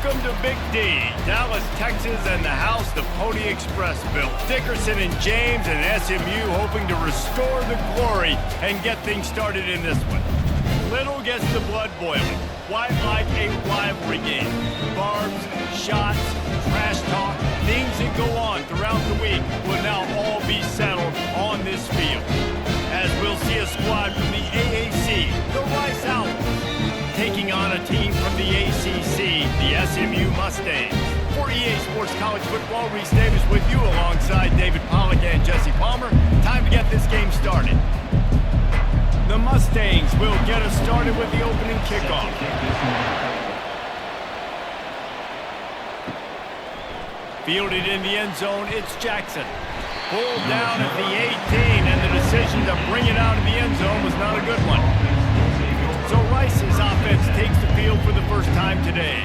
Welcome to Big D, Dallas, Texas, and the house the Pony Express built. Dickerson and James and SMU hoping to restore the glory and get things started in this one. Little gets the blood boiling. Quite like a rivalry game. Barbs, shots, trash talk, things that go on throughout the week will now all be settled on this field. As we'll see a squad from the AAC, the Riceowls, taking on a team from the ACC, the SMU Mustangs. For EA Sports College Football, Reese Davis with you alongside David Pollack and Jesse Palmer. Time to get this game started. The Mustangs will get us started with the opening kickoff. Fielded in the end zone, it's Jackson. Pulled down at the 18, and the decision to bring it out of the end zone was not a good one. So Rice's offense takes the field for the first time today.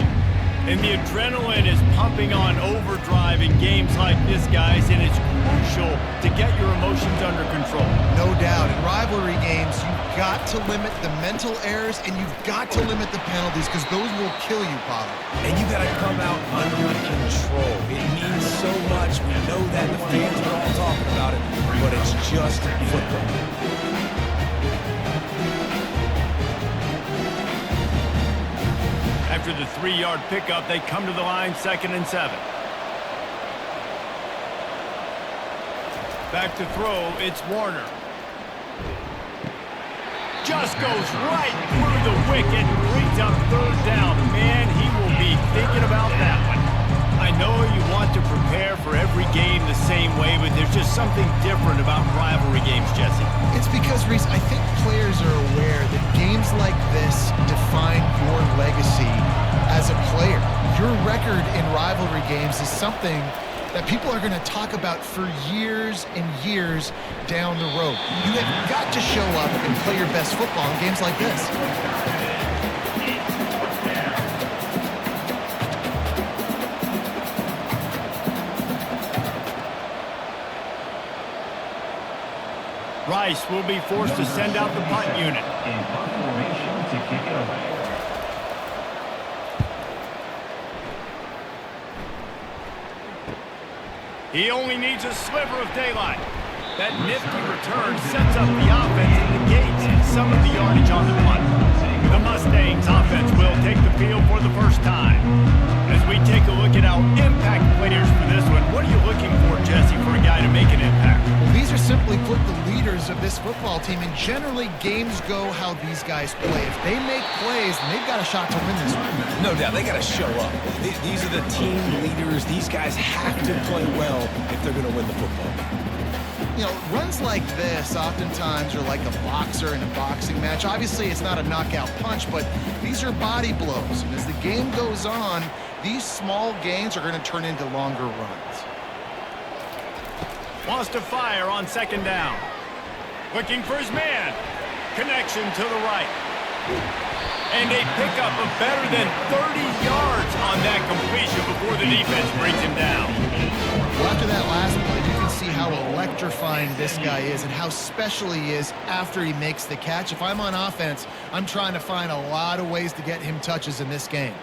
And the adrenaline is pumping on overdrive in games like this, guys, and it's crucial to get your emotions under control. No doubt. In rivalry games, you've got to limit the mental errors, and you've got to limit the penalties, because those will kill you, Pollard. And you got to come out under control. It means so much. We know that. The fans are all talking about it, but it's just football. After the 3-yard pickup, they come to the line, 2nd and 7. Back to throw, it's Warner. Just goes right through the wicket, brings up 3rd down. Man, he will be thinking about that one. I know you want to prepare for every game the same way, but there's just something different about rivalry games, Jesse. It's because, Reese, I think players are aware that games like this define your legacy as a player. Your record in rivalry games is something that people are going to talk about for years and years down the road. You have got to show up and play your best football in games like this. Rice will be forced to send out the punt unit. In punt formation to kick it away. He only needs a sliver of daylight. That nifty return sets up the offense and negates some of the yardage on the punt. The Mustangs offense will take the field for the first time. As we take a look at our impact players for this one, what are you looking for, Jesse, for a guy to make an impact? Well, these are simply put the leaders of this football team, and generally games go how these guys play. If they make plays, then they've got a shot to win this one. No doubt, they got to show up. These are the team leaders. These guys have to play well if they're going to win the football. You know, runs like this oftentimes are like a boxer in a boxing match. Obviously, it's not a knockout punch, but these are body blows. And as the game goes on, these small gains are going to turn into longer runs. Wants to fire on 2nd down. Looking for his man. Connection to the right. And a pickup of better than 30 yards on that completion before the defense brings him down. Well, after that last play, you can see how electrifying this guy is and how special he is after he makes the catch. If I'm on offense, I'm trying to find a lot of ways to get him touches in this game.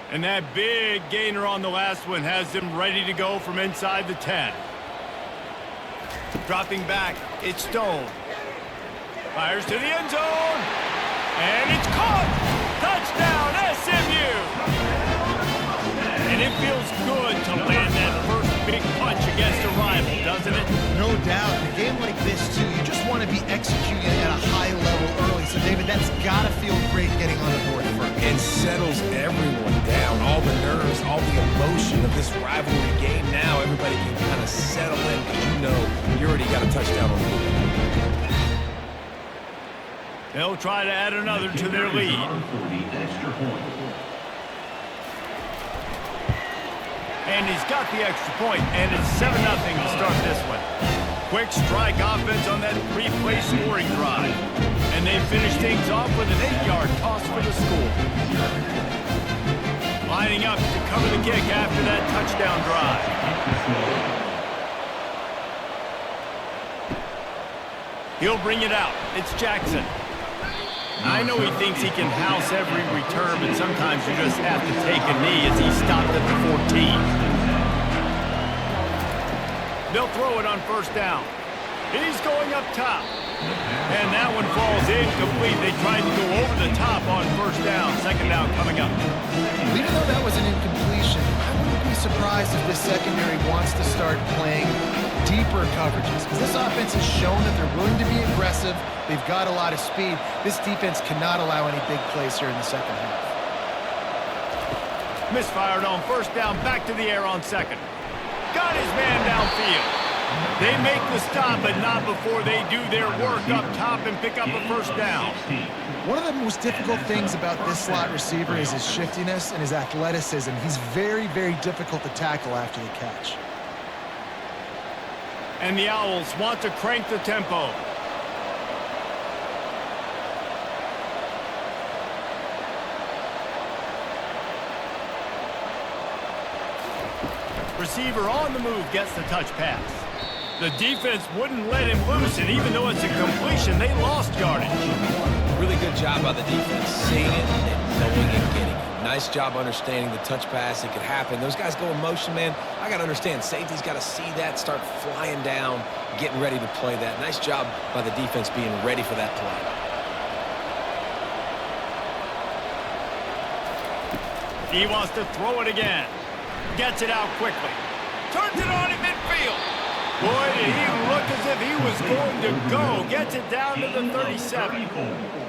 And that big gainer on the last one has him ready to go from inside the 10. Dropping back, it's Stone. Fires to the end zone. And it's caught! Touchdown, SMU! And it feels good to land that first big punch against a rival, doesn't it? No doubt. In a game like this, too, you just want to be executing at a high level early. So, David, that's got to feel great getting on the board first. It settles everyone down. All the nerves, all the emotion of this rivalry game. Now everybody can kind of settle in because you know you already got a touchdown on the board. They'll try to add another to their lead. And he's got the extra point, and it's 7-0 to start this one. Quick strike offense on that 3-play scoring drive. And they finish things off with an 8-yard toss for the score. Lining up to cover the kick after that touchdown drive. He'll bring it out. It's Jackson. I know he thinks he can house every return, but sometimes you just have to take a knee as he stopped at the 14. They'll throw it on first down. He's going up top. And that one falls incomplete. They tried to go over the top on first down. Second down coming up. Even though that was an incompletion, I wouldn't be surprised if this secondary wants to start playing deeper coverages, because this offense has shown that they're willing to be aggressive. They've got a lot of speed. This defense cannot allow any big plays here in the second half. Misfired on first down, back to the air on second. Got his man downfield. They make the stop, but not before they do their work up top and pick up a first down. One of the most difficult things about this slot receiver is his shiftiness and his athleticism. He's very, very difficult to tackle after the catch. And the Owls want to crank the tempo. Receiver on the move gets the touch pass. The defense wouldn't let him loose, and even though it's a completion, they lost yardage. Really good job by the defense, seeing it and knowing and getting it. Nice job understanding the touch pass. It could happen. Those guys go in motion, man. I got to understand, safety's got to see that, start flying down, getting ready to play that. Nice job by the defense being ready for that play. He wants to throw it again. Gets it out quickly. Turns it on in midfield. Boy, did he look as if he was going to go. Gets it down to the 37.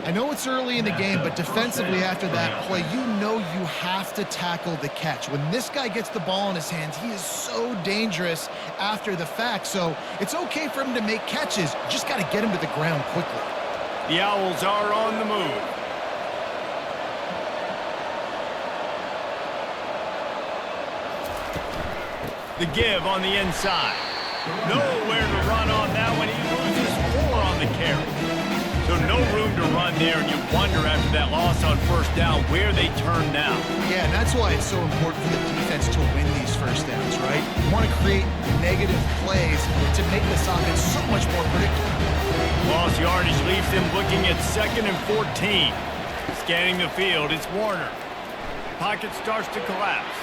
I know it's early in the game, but defensively after that play, you know you have to tackle the catch. When this guy gets the ball in his hands, he is so dangerous after the fact. So it's okay for him to make catches. You just got to get him to the ground quickly. The Owls are on the move. The give on the inside. Nowhere to run on that one. He loses 4 on the carry. So no room to run there, and you wonder after that loss on first down where they turn now. Yeah, and that's why it's so important for the defense to win these first downs, right? You want to create negative plays to make this offense so much more predictable. Lost yardage leaves them looking at 2nd and 14. Scanning the field, it's Warner. Pocket starts to collapse.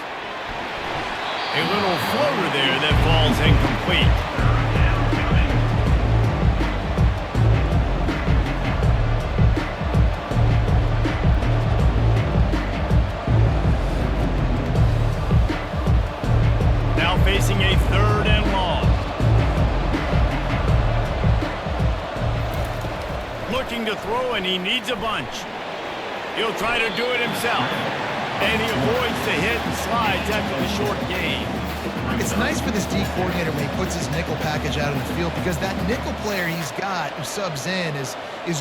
A little floater there that falls incomplete. Now facing a 3rd and long. Looking to throw, and he needs a bunch. He'll try to do it himself. And he avoids the hit and slides after the short gain. It's nice for this D coordinator when he puts his nickel package out on the field, because that nickel player he's got who subs in is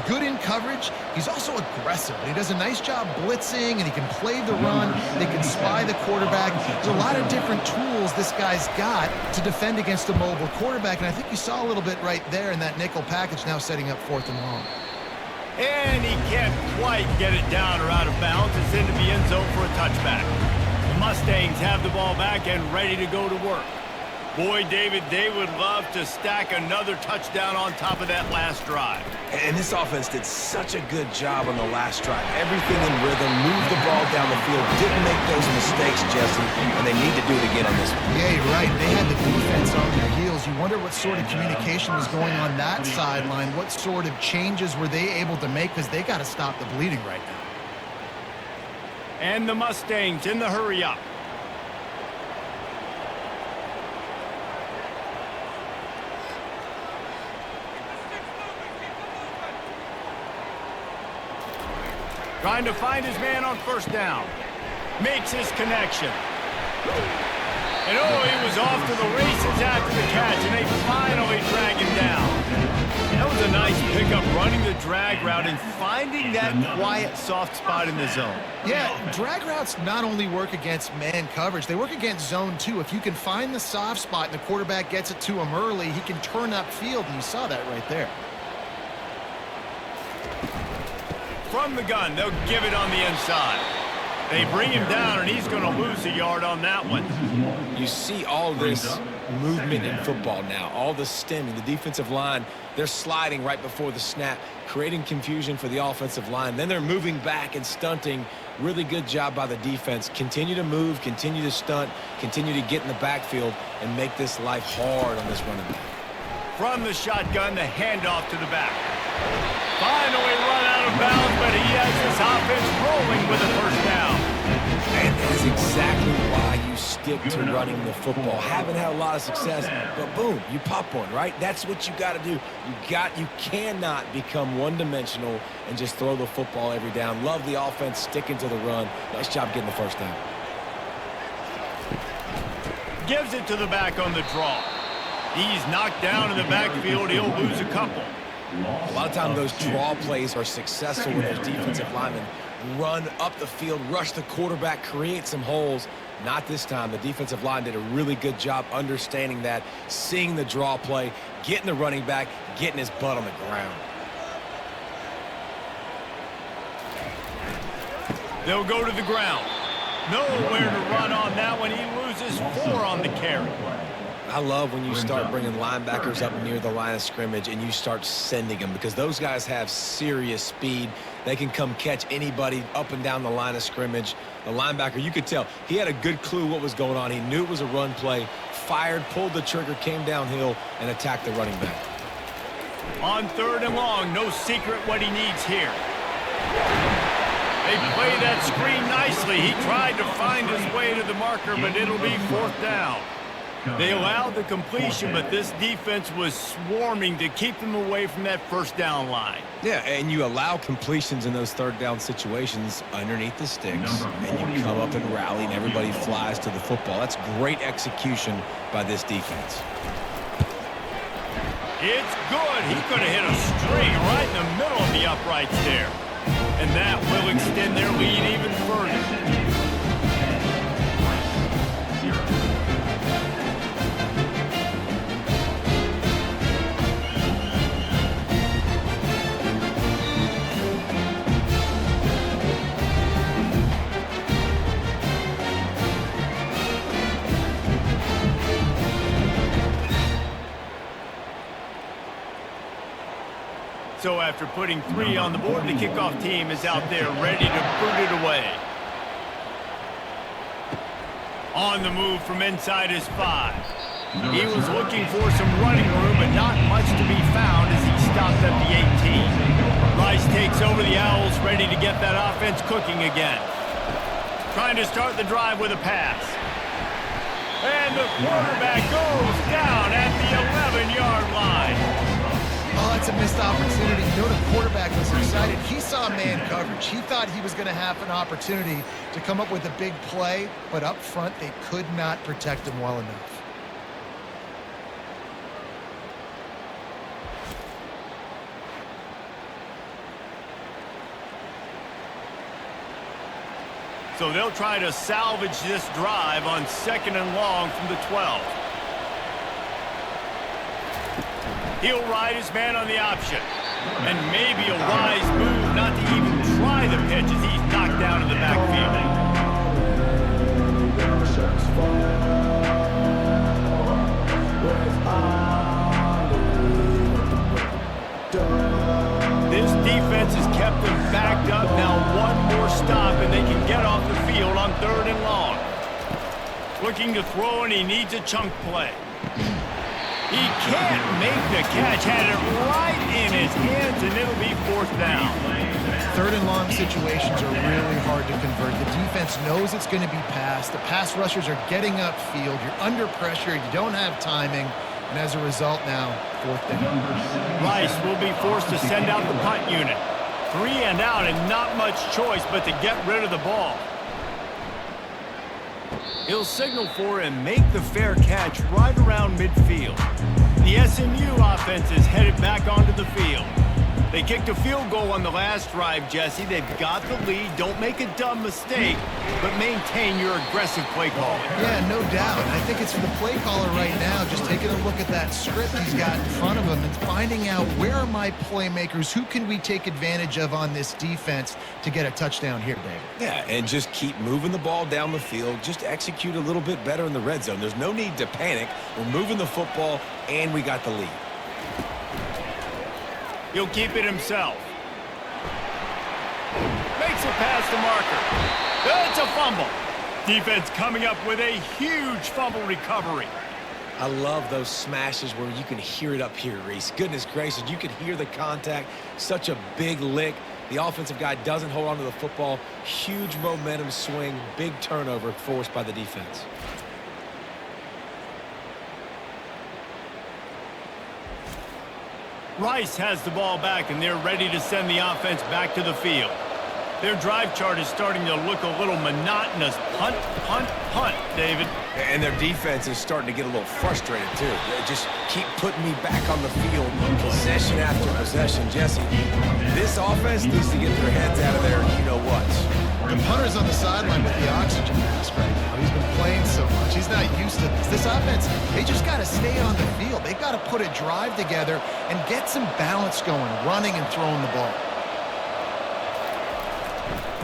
good in coverage. He's also aggressive. He does a nice job blitzing, and he can play the run. They can spy the quarterback. There's a lot of different tools this guy's got to defend against a mobile quarterback, and I think you saw a little bit right there in that nickel package, now setting up 4th and long. And he can't quite get it down or out of bounds. It's into the end zone for a touchback. The Mustangs have the ball back and ready to go to work. Boy, David, they would love to stack another touchdown on top of that last drive. And this offense did such a good job on the last drive. Everything in rhythm, moved the ball down the field, didn't make those mistakes, Jesse, and they need to do it again on this one. Yeah, you're right. They had the defense on their heels. You wonder what sort of communication was going on that sideline. What sort of changes were they able to make, because they got to stop the bleeding right now. And the Mustangs in the hurry-up. Trying to find his man on first down. Makes his connection. And oh, he was off to the races after the catch, and they finally drag him down. That was a nice pickup, running the drag route and finding that quiet, soft spot in the zone. Yeah, drag routes not only work against man coverage, they work against zone too. If you can find the soft spot and the quarterback gets it to him early, he can turn upfield, and you saw that right there. From the gun, they'll give it on the inside. They bring him down, and he's going to lose a yard on that one. You see all this movement in football now, all the stemming, the defensive line, they're sliding right before the snap, creating confusion for the offensive line. Then they're moving back and stunting. Really good job by the defense. Continue to move, continue to stunt, continue to get in the backfield, and make this life hard on this running back. From the shotgun, the handoff to the back. Finally run out of bounds, but he has his offense rolling with a first down. And that is exactly why you stick to running the football. Haven't had a lot of success, but boom, you pop one, right? That's what you got to do. You cannot become one-dimensional and just throw the football every down. Love the offense, sticking to the run. Nice job getting the first down. Gives it to the back on the draw. He's knocked down in the backfield. He'll lose a couple. A lot of times those draw plays are successful when those defensive linemen run up the field, rush the quarterback, create some holes. Not this time. The defensive line did a really good job understanding that, seeing the draw play, getting the running back, getting his butt on the ground. They'll go to the ground. Nowhere to run on that one. He loses 4 on the carry. I love when you start bringing linebackers up near the line of scrimmage and you start sending them, because those guys have serious speed. They can come catch anybody up and down the line of scrimmage. The linebacker, you could tell, he had a good clue what was going on. He knew it was a run play, fired, pulled the trigger, came downhill, and attacked the running back. On 3rd and long, no secret what he needs here. They play that screen nicely. He tried to find his way to the marker, but it'll be 4th down. They allowed the completion, but this defense was swarming to keep them away from that first down line. Yeah, and you allow completions in those 3rd down situations underneath the sticks, and you come up and rally, and everybody flies to the football. That's great execution by this defense. It's good. He could have hit a string right in the middle of the uprights there. And that will extend their lead even further. So after putting 3 on the board, the kickoff team is out there ready to boot it away. On the move from inside his 5. He was looking for some running room, but not much to be found as he stopped at the 18. Rice takes over the Owls, ready to get that offense cooking again. Trying to start the drive with a pass. And the quarterback goes down at the 11-yard line. Oh, that's a missed opportunity. You know, the quarterback was excited. He saw man coverage. He thought he was going to have an opportunity to come up with a big play, but up front, they could not protect him well enough. So they'll try to salvage this drive on 2nd and long from the 12. He'll ride his man on the option. And maybe a wise move not to even try the pitch as he's knocked down in the backfield. This defense has kept them backed up. Now one more stop and they can get off the field on 3rd and long. Looking to throw, and he needs a chunk play. He can't make the catch. Had it right in his hands, and it'll be 4th down. 3rd and long situations are really hard to convert. The defense knows it's going to be passed. The pass rushers are getting upfield. You're under pressure. You don't have timing. And as a result now, 4th down. Rice will be forced to send out the punt unit. 3 and out, and not much choice but to get rid of the ball. He'll signal for and make the fair catch right around midfield. The SMU offense is headed back onto the field. They kicked a field goal on the last drive, Jesse. They've got the lead. Don't make a dumb mistake, but maintain your aggressive play calling. Yeah, no doubt. I think it's for the play caller right now, just taking a look at that script he's got in front of him and finding out where are my playmakers, who can we take advantage of on this defense to get a touchdown here, David. Yeah, and just keep moving the ball down the field. Just execute a little bit better in the red zone. There's no need to panic. We're moving the football, and we got the lead. He'll keep it himself. Makes a pass to Marker. It's a fumble. Defense coming up with a huge fumble recovery. I love those smashes where you can hear it up here, Reese. Goodness gracious, you can hear the contact. Such a big lick. The offensive guy doesn't hold on to the football. Huge momentum swing, big turnover forced by the defense. Rice has the ball back, and they're ready to send the offense back to the field. Their drive chart is starting to look a little monotonous. Punt, punt, punt, David. And their defense is starting to get a little frustrated, too. They just keep putting me back on the field, possession after possession. Jesse, this offense needs to get their heads out of there, you-know-what. The punter's on the sideline with the oxygen mask right now. He's been playing so much. He's not used to this. This offense, they just got to stay on the field. They've got to put a drive together and get some balance going, running and throwing the ball.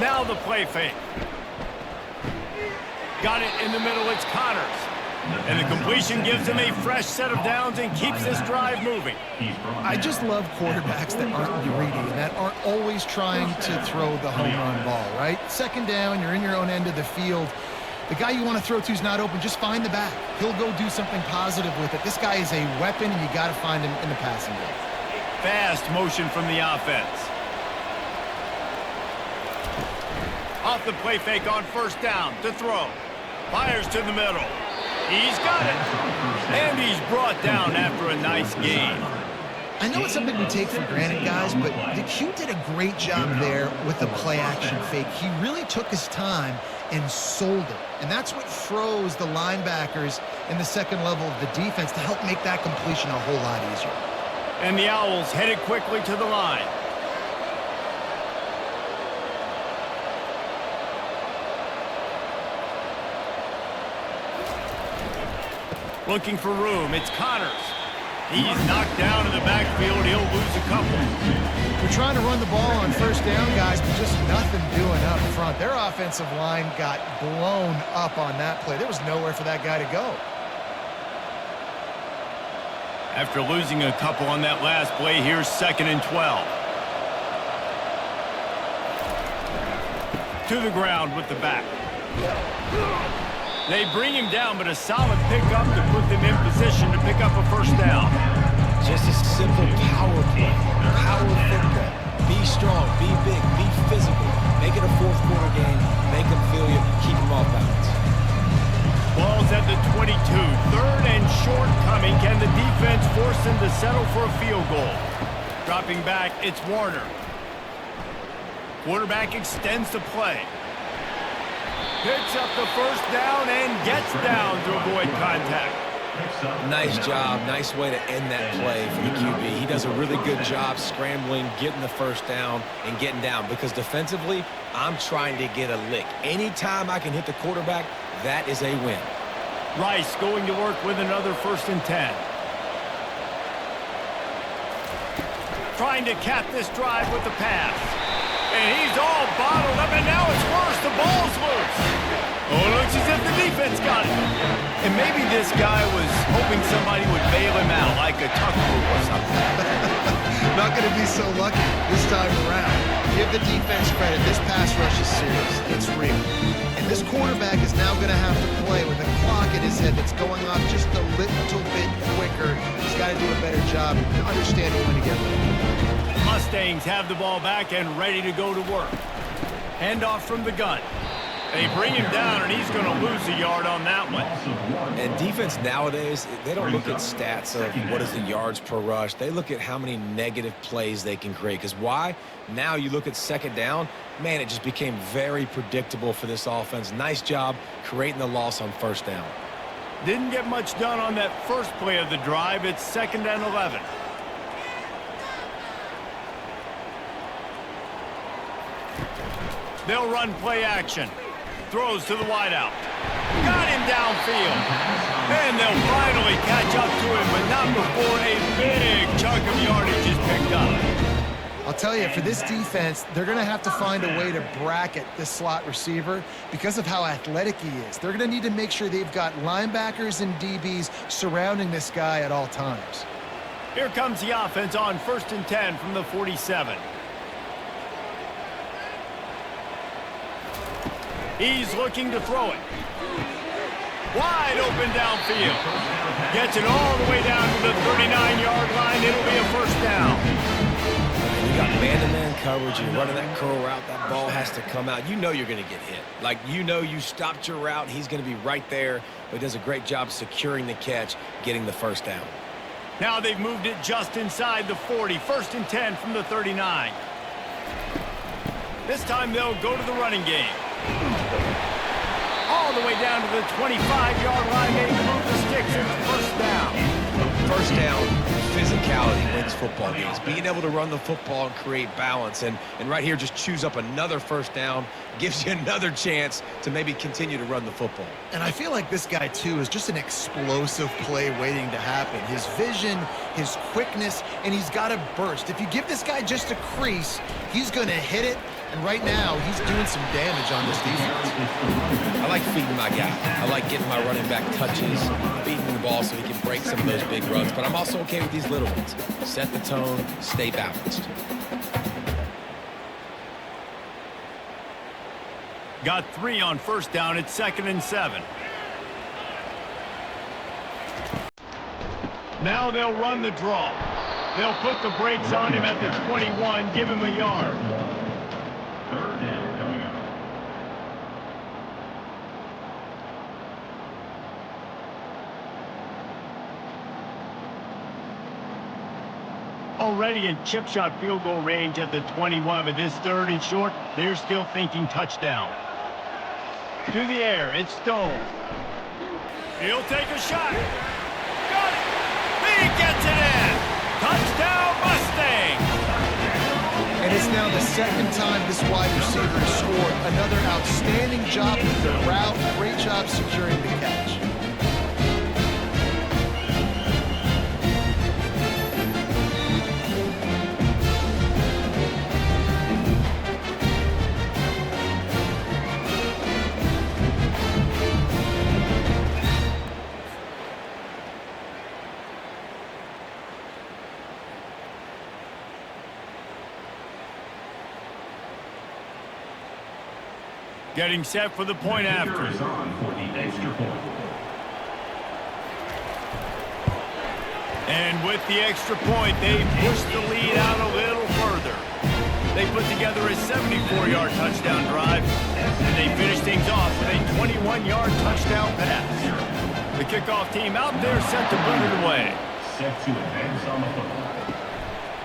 Now the play fake. Got it in the middle. It's Connors. And the completion gives him a fresh set of downs and keeps this drive moving. I just love quarterbacks that aren't greedy and that aren't always trying to throw the home run ball, right? Second down, you're in your own end of the field. The guy you want to throw to is not open. Just find the back. He'll go do something positive with it. This guy is a weapon, and you got to find him in the passing game. Fast motion from the offense. Off the play fake on first down to throw. Fires to the middle. He's got it. And he's brought down after a nice gain. I know it's something we take for granted, guys, but the Q did a great job there with the play-action fake. He really took his time and sold it. And that's what froze the linebackers in the second level of the defense to help make that completion a whole lot easier. And the Owls headed quickly to the line. Looking for room. It's Connors. He's knocked down in the backfield. He'll lose a couple. We're trying to run the ball on first down, guys, but just nothing doing up front. Their offensive line got blown up on that play. There was nowhere for that guy to go. After losing a couple on that last play, here's 2nd and 12. To the ground with the back. They bring him down, but a solid pickup to put them in position to pick up a first down. Just a simple power play. Power football. Be strong, be big, be physical. Make it a fourth-quarter game. Make them feel you. Keep them off balance. Ball's at the 22. 3rd and short coming. Can the defense force them to settle for a field goal? Dropping back, it's Warner. Quarterback extends the play. Picks up the first down and gets down to avoid contact. Nice job. Nice way to end that play for the QB. He does a really good job scrambling, getting the first down, and getting down. Because defensively, I'm trying to get a lick. Anytime I can hit the quarterback, that is a win. Rice going to work with another 1st and 10. Trying to cap this drive with the pass. And he's all bottled up, and now it's worse. The ball's loose. Oh, it looks as if the defense got it. And maybe this guy was hoping somebody would bail him out, like a tuck move or something. Not going to be so lucky this time around. Give the defense credit. This pass rush is serious. It's real. And this quarterback is now going to have to play with a clock in his head that's going off just a little bit quicker. He's got to do a better job understanding when to get ready. Mustangs have the ball back and ready to go to work. Handoff from the gun. They bring him down, and he's going to lose a yard on that one. And defense nowadays, they don't look at stats of what is the yards per rush. They look at how many negative plays they can create. Because why? Now you look at 2nd down, man, it just became very predictable for this offense. Nice job creating the loss on 1st down. Didn't get much done on that first play of the drive. It's 2nd and 11. They'll run play action. Throws to the wideout. Got him downfield. And they'll finally catch up to him, but not before a big chunk of yardage is picked up. I'll tell you, for this defense, they're going to have to find a way to bracket this slot receiver because of how athletic he is. They're going to need to make sure they've got linebackers and DBs surrounding this guy at all times. Here comes the offense on 1st and 10 from the 47. He's looking to throw it. Wide open downfield. Gets it all the way down to the 39-yard line. It'll be a first down. You got man-to-man coverage. You're running that curl route. That ball has to come out. You know you're going to get hit. Like, you know you stopped your route. He's going to be right there. But he does a great job securing the catch, getting the first down. Now they've moved it just inside the 40. 1st and 10 from the 39. This time they'll go to the running game. All the way down to the 25-yard line. They move the sticks. It's first down. First down, physicality wins football games. Being able to run the football and create balance. And right here, just choose up another first down. Gives you another chance to maybe continue to run the football. And I feel like this guy, too, is just an explosive play waiting to happen. His vision, his quickness, and he's got a burst. If you give this guy just a crease, he's going to hit it. And right now, he's doing some damage on this defense. I like feeding my guy. I like getting my running back touches, feeding the ball so he can break some of those big runs. But I'm also okay with these little ones. Set the tone, stay balanced. Got 3 on first down. It's 2nd and 7. Now they'll run the draw. They'll put the brakes on him at the 21, give him a yard. 3rd down coming up. Already in chip shot field goal range at the 21, but this 3rd and short, they're still thinking touchdown. To the air, it's Stone. He'll take a shot. Got it. He gets it in. Touchdown, Mustang. And it's now the 2nd time this wide receiver has scored. Another outstanding job with the route. Great job securing the catch. Getting set for the point after. Is on for the extra point. And with the extra point, they push the lead out a little further. They put together a 74-yard touchdown drive, and they finish things off with a 21-yard touchdown pass. The kickoff team out there set to put it away. Set to advance on the football.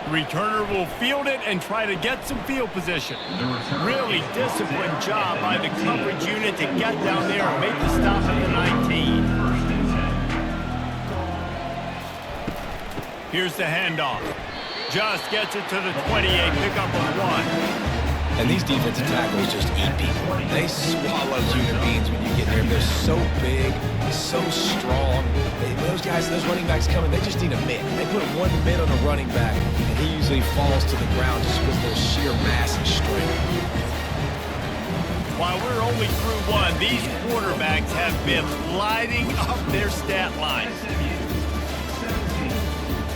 Returner will field it and try to get some field position. Really disciplined job by the coverage unit to get down there and make the stop at the 19. Here's the handoff. Just gets it to the 28, pickup of 1. And these defensive tackles just eat people. They swallow human beings when you get there. They're so big, so strong. Those guys, those running backs coming, they just need a mitt. They put one mitt on a running back, and he usually falls to the ground just with their sheer mass and strength. While we're only through 1, these quarterbacks have been lighting up their stat lines. SMU 17,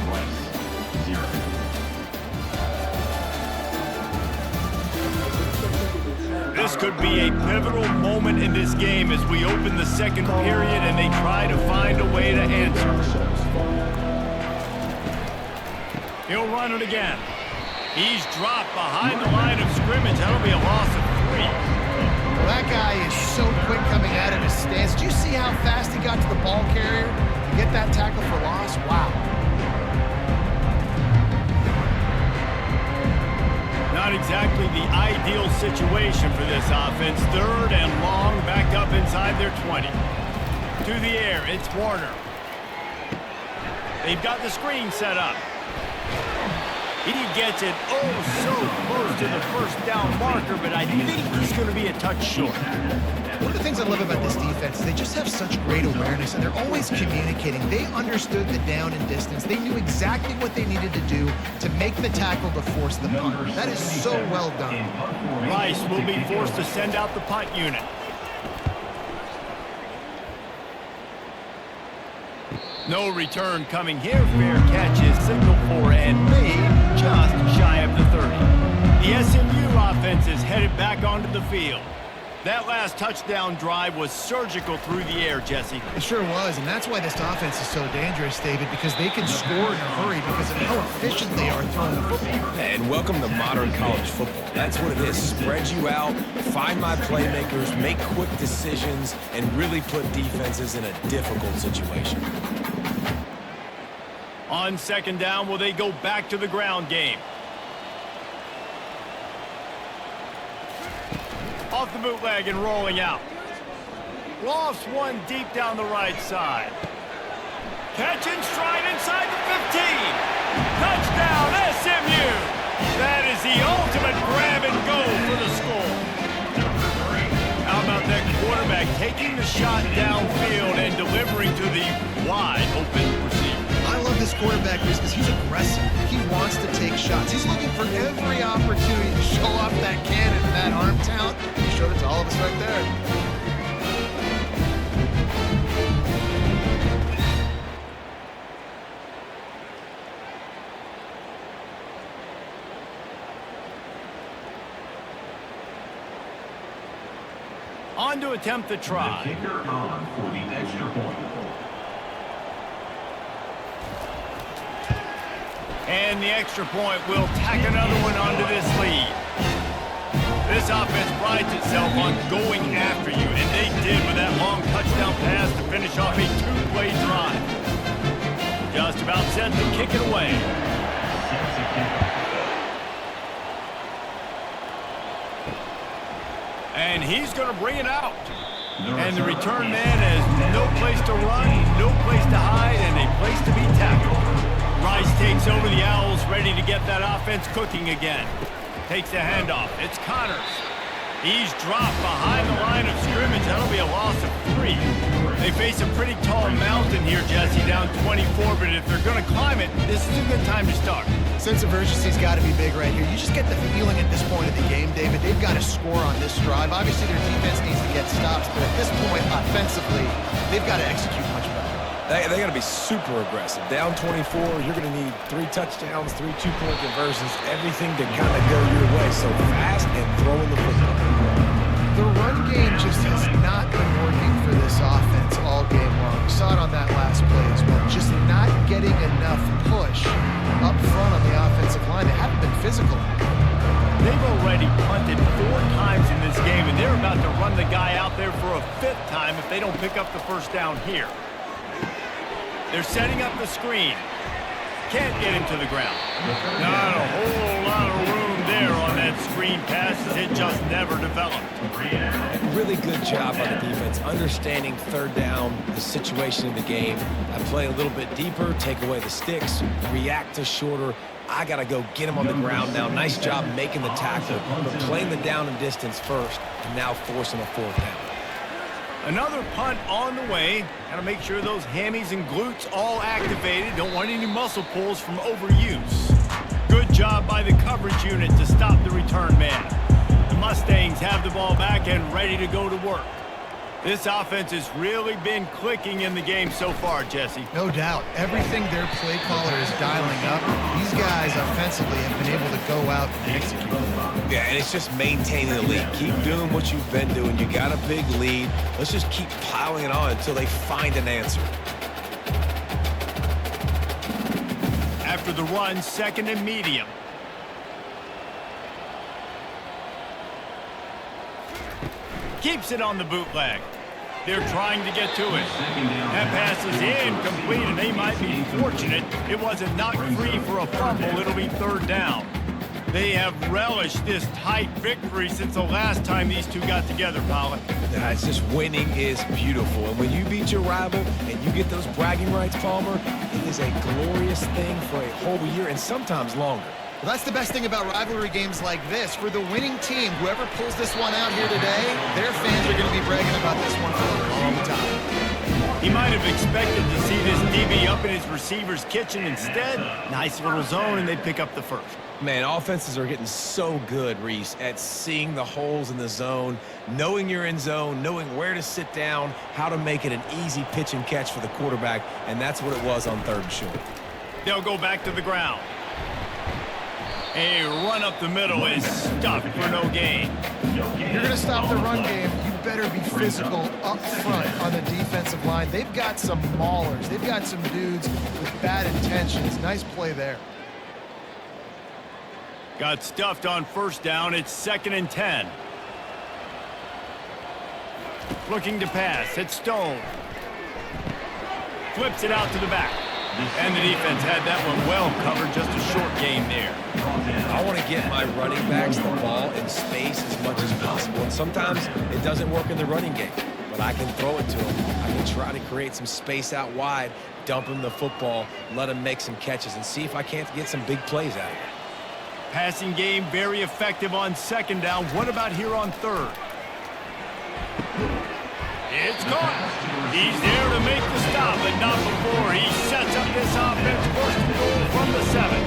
Rice 0. This could be a pivotal moment in this game as we open the 2nd period and they try to find a way to answer. He'll run it again. He's dropped behind the line of scrimmage. That'll be a loss of 3. Well, that guy is so quick coming out of his stance. Did you see how fast he got to the ball carrier to get that tackle for loss? Wow. Not exactly the ideal situation for this offense. 3rd and long, back up inside their 20. To the air, it's Warner. They've got the screen set up. He gets it so close to the first down marker, but I think he's going to be a touch short. One of the things I love about this defense is they just have such great awareness, and they're always communicating. They understood the down and distance. They knew exactly what they needed to do to make the tackle to force the punt. That is so well done. Rice will be forced to send out the punt unit. No return coming here. Fair catch is signaled for and made just shy of the 30. The SMU offense is headed back onto the field. That last touchdown drive was surgical through the air, Jesse. It sure was, and that's why this offense is so dangerous, David, because they can score in a hurry because of how efficient they are throwing the football. And welcome to modern college football. That's what it is. Spread you out, find my playmakers, make quick decisions, and really put defenses in a difficult situation. On second down, will they go back to the ground game? Off the bootleg and rolling out. Lofts one deep down the right side. Catch and stride inside the 15. Touchdown, SMU. That is the ultimate grab and go for the score. How about that quarterback taking the shot downfield and delivering to the wide open receiver? I love this quarterback because he's aggressive. He wants to take shots. He's looking for every opportunity to show off that cannon and that arm talent. He showed it to all of us right there. On to attempt the try. The kicker on for the extra point. And the extra point will tack another one onto this lead. This offense prides itself on going after you, and they did with that long touchdown pass to finish off a two-play drive. Just about set to kick it away. And he's going to bring it out. And the return man has no place to run, no place to hide, and a place to be tackled. Rice takes over the Owls, ready to get that offense cooking again. Takes the handoff. It's Connors. He's dropped behind the line of scrimmage. That'll be a loss of 3. They face a pretty tall mountain here, Jesse, down 24, but if they're going to climb it, this is a good time to start. Sense of urgency's got to be big right here. You just get the feeling at this point of the game, David. They've got to score on this drive. Obviously, their defense needs to get stops, but at this point, offensively, they've got to execute much better. They got to be super aggressive. Down 24, you're going to need 3 touchdowns, 3 two-point conversions, everything to kind of go your way. So fast and throwing the football. The run game just has not been working for this offense all game long. We saw it on that last play as well. Just not getting enough push up front on the offensive line. They haven't been physical. They've already punted 4 times in this game, and they're about to run the guy out there for a 5th time if they don't pick up the first down here. They're setting up the screen. Can't get him to the ground. Not a whole lot of room there on that screen pass. It just never developed. Really good job by the defense, understanding third down, the situation in the game. I play a little bit deeper, take away the sticks, react to shorter. I got to go get him on the ground now. Nice job making the tackle, but playing the down and distance first, and now forcing a 4th down. Another punt on the way. Got to make sure those hammies and glutes all activated. Don't want any muscle pulls from overuse. Good job by the coverage unit to stop the return man. The Mustangs have the ball back and ready to go to work. This offense has really been clicking in the game so far, Jesse. No doubt. Everything their play caller is dialing up, these guys offensively have been able to go out and execute. Yeah, and it's just maintaining the lead. Keep doing what you've been doing. You got a big lead. Let's just keep piling it on until they find an answer. After the run, 2nd and medium. Keeps it on the bootleg. They're trying to get to it. That pass is incomplete, and they might be fortunate it wasn't knocked free for a fumble. It'll be 3rd down. They have relished this tight victory since the last time these two got together, Pollock. It's just winning is beautiful. And when you beat your rival and you get those bragging rights, Palmer, it is a glorious thing for a whole year and sometimes longer. Well, that's the best thing about rivalry games like this. For the winning team, whoever pulls this one out here today, their fans are going to be bragging about this one for a long time. He might have expected to see this DB up in his receiver's kitchen. Instead, nice little zone, and they pick up the first. Man, offenses are getting so good, Reese, at seeing the holes in the zone, knowing you're in zone, knowing where to sit down, how to make it an easy pitch and catch for the quarterback, and that's what it was on 3rd and short. They'll go back to the ground. A run up the middle is stuffed for no gain. You're going to stop the run game, you better be physical up front on the defensive line. They've got some maulers. They've got some dudes with bad intentions. Nice play there. Got stuffed on 1st down. It's 2nd and 10. Looking to pass. It's Stone. Flips it out to the back. And the defense had that one well covered. Just a short gain there. I want to get my running backs the ball in space as much as possible. And sometimes it doesn't work in the running game. But I can throw it to them. I can try to create some space out wide, dump him the football, let him make some catches, and see if I can't get some big plays out of it. Passing game very effective on 2nd down. What about here on 3rd? It's caught. He's there to make the stop, but not before. He sets up this offense 1st and goal from the 7.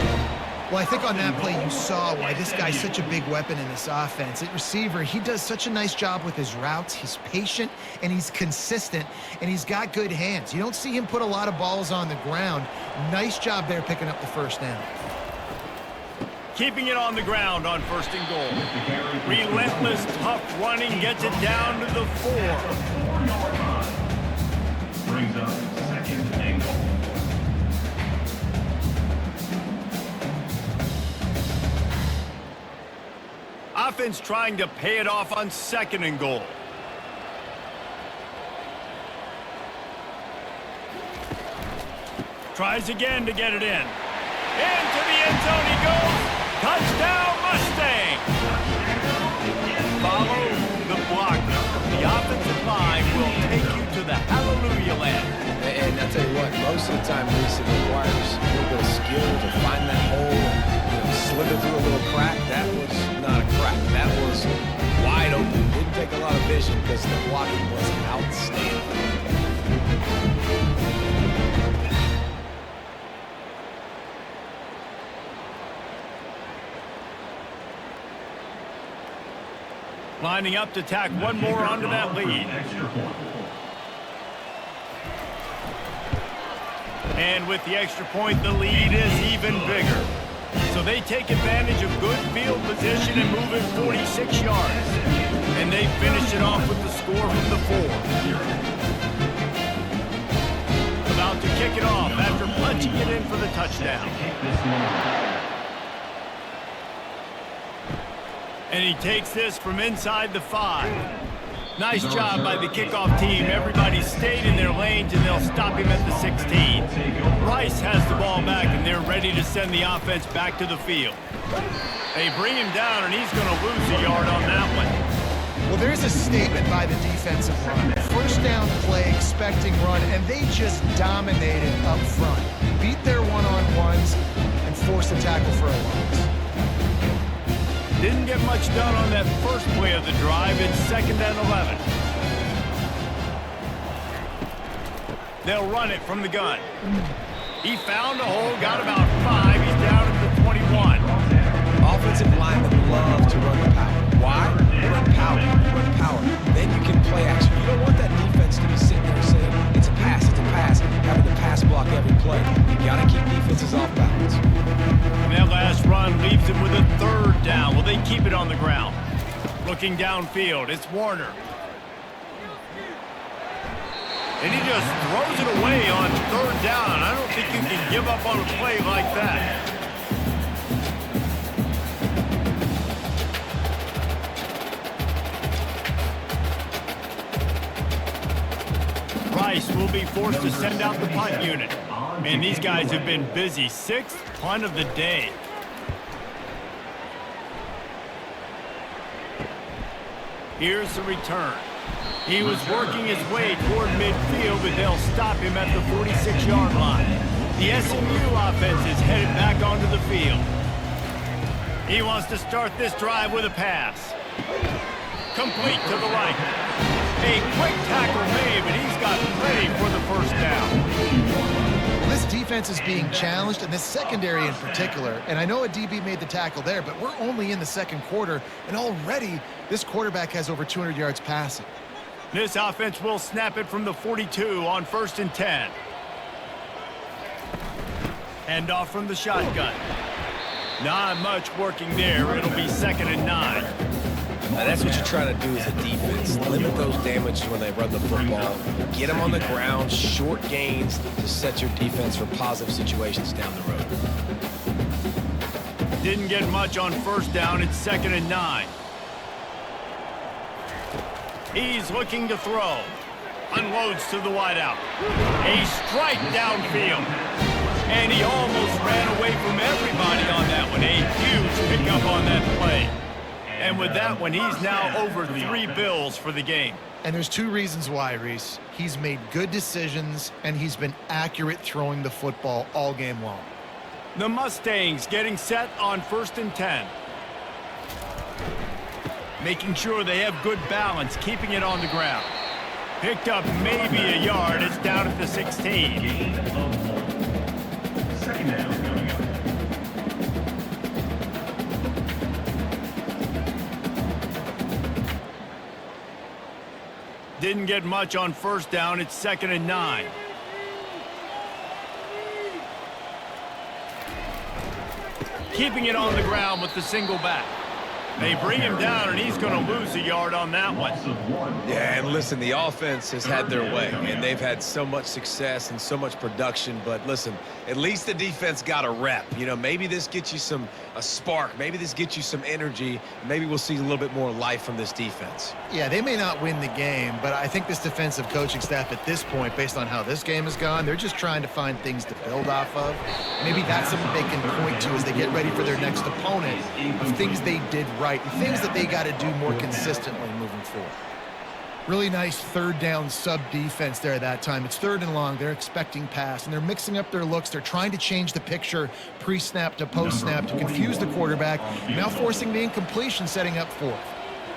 Well, I think on that play you saw why this guy's such a big weapon in this offense. At receiver, he does such a nice job with his routes. He's patient, and he's consistent, and he's got good hands. You don't see him put a lot of balls on the ground. Nice job there picking up the 1st down. Keeping it on the ground on 1st and goal. Relentless, tough running gets it down to the 4. Brings up 2nd and goal. Offense trying to pay it off on 2nd and goal. Tries again to get it in. Into the end zone he goes. Touchdown, Mustang! Follow the block. The offensive line will take you to the hallelujah land. And I'll tell you what, most of the time, Reese, it requires a little bit of skill to find that hole and slither through a little crack. That was not a crack. That was wide open. Didn't take a lot of vision because the blocking was outstanding. Lining up to tack one more onto that lead. And with the extra point, the lead is even bigger. So they take advantage of good field position and move it 46 yards. And they finish it off with the score from the 4. About to kick it off after punching it in for the touchdown. And he takes this from inside the 5. Nice job by the kickoff team. Everybody stayed in their lanes, and they'll stop him at the 16. Rice has the ball back, and they're ready to send the offense back to the field. They bring him down, and he's going to lose a yard on that one. Well, there's a statement by the defensive line. 1st down play, expecting run, and they just dominated up front. Beat their one-on-ones and forced the tackle for a loss. Didn't get much done on that first play of the drive. It's 2nd and 11. They'll run it from the gun. He found a hole, got about 5. He's down at the 21. Offensive linemen love to run the power. Why? Run power. Run power. Then you can play action. You don't want that defense to be sitting there saying, it's a pass, having to pass block every play. You got to keep defenses off balance. And that last run leaves him with a 3rd down. Will they keep it on the ground? Looking downfield, it's Warner. And he just throws it away on 3rd down. I don't think you can give up on a play like that. Rice will be forced to send out the punt unit. Man, these guys have been busy. 6th punt of the day. Here's the return. He was working his way toward midfield, but they'll stop him at the 46-yard line. The SMU offense is headed back onto the field. He wants to start this drive with a pass. Complete to the right. A quick tackle made, but he's got plenty for the first down. This defense is being challenged, and this secondary in particular. And I know a DB made the tackle there, but we're only in the second quarter, and already this quarterback has over 200 yards passing. This offense will snap it from the 42 on 1st and 10. Hand off from the shotgun. Not much working there. It'll be 2nd and 9. Now that's what you're trying to do as a defense. Limit those damages when they run the football. Get them on the ground, short gains to set your defense for positive situations down the road. Didn't get much on 1st down. It's 2nd and 9. He's looking to throw. Unloads to the wideout. A strike downfield. And he almost ran away from everybody on that one. A huge pickup on that play. And with that one, he's now over 3 bills for the game. And there's 2 reasons why, Reese. He's made good decisions, and he's been accurate throwing the football all game long. The Mustangs getting set on 1st and 10. Making sure they have good balance, keeping it on the ground. Picked up maybe a yard. It's down at the 16. Gain of 1. 2nd down coming up. Didn't get much on 1st down. It's 2nd and 9. Keeping it on the ground with the single back. They bring him down, and he's going to lose a yard on that one. Yeah, and listen, the offense has had their way, and they've had so much success and so much production. But listen, at least the defense got a rep. You know, maybe this gets you a spark. Maybe this gets you some energy. Maybe we'll see a little bit more life from this defense. Yeah, they may not win the game, but I think this defensive coaching staff at this point, based on how this game has gone, they're just trying to find things to build off of. Maybe that's something they can point to as they get ready for their next opponent, of things they did right, and things that they got to do more consistently moving forward. Really nice 3rd down sub defense there that time. It's 3rd and long. They're expecting pass, and they're mixing up their looks. They're trying to change the picture pre-snap to post-snap to confuse the quarterback, now forcing the incompletion, setting up 4th.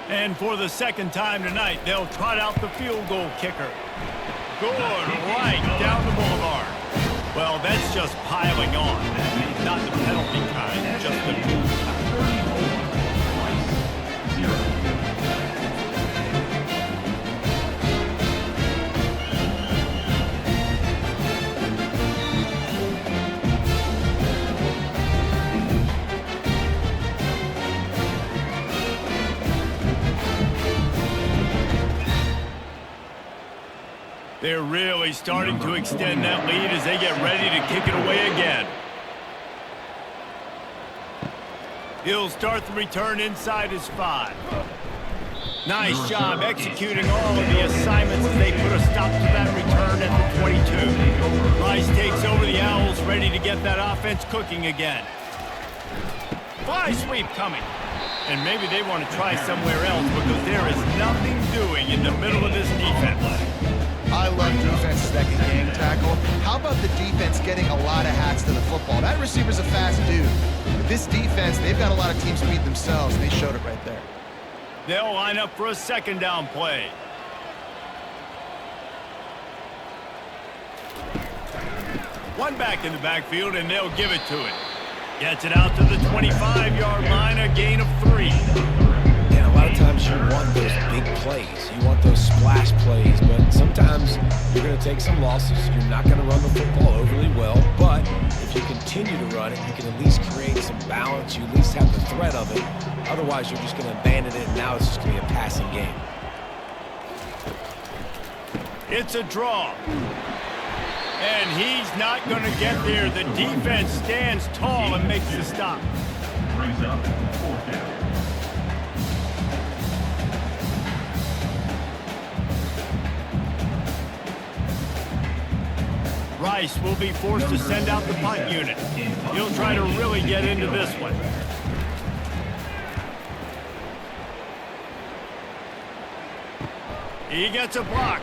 And for the 2nd time tonight, they'll trot out the field goal kicker. Good right down the boulevard. Well, that's just piling on. Not the penalty kind, just the move kind. They're really starting to extend that lead as they get ready to kick it away again. He'll start the return inside his 5. Nice job executing all of the assignments as they put a stop to that return at the 22. Rice takes over the Owls, ready to get that offense cooking again. Fly sweep coming. And maybe they want to try somewhere else because there is nothing doing in the middle of this defense. I love defenses that can gang tackle. How about the defense getting a lot of hats to the football? That receiver's a fast dude. But this defense, they've got a lot of team speed themselves, and they showed it right there. They'll line up for a 2nd down play. One back in the backfield, and they'll give it to it. Gets it out to the 25-yard line, a gain of 3. Yeah, a lot of times you want those big plays. You want those splash plays, but sometimes you're going to take some losses. You're not going to run the football overly well, but if you continue to run it, you can at least create some balance. You at least have the threat of it. Otherwise, you're just going to abandon it, and now it's just going to be a passing game. It's a draw. And he's not going to get there. The defense stands tall and makes the stop. Brings up 4th down. Rice will be forced to send out the punt unit. He'll try to really get into this one. He gets a block.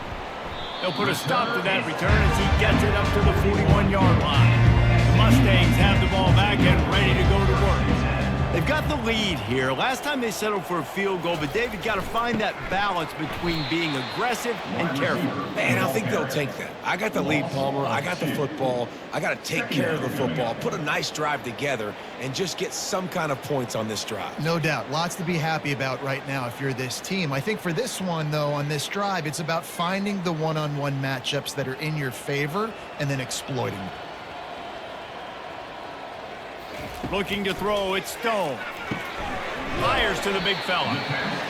They'll put a stop to that return as he gets it up to the 41-yard line. The Mustangs have the ball back and ready to go to work. They've got the lead here. Last time they settled for a field goal, but David got to find that balance between being aggressive and careful. Man, I think they'll take that. I got the lead, Palmer. I got the football. I got to take care of the football, put a nice drive together, and just get some kind of points on this drive. No doubt. Lots to be happy about right now if you're this team. I think for this one, though, on this drive, it's about finding the one-on-one matchups that are in your favor and then exploiting them. Looking to throw, it's Stone. Fires to the big fella.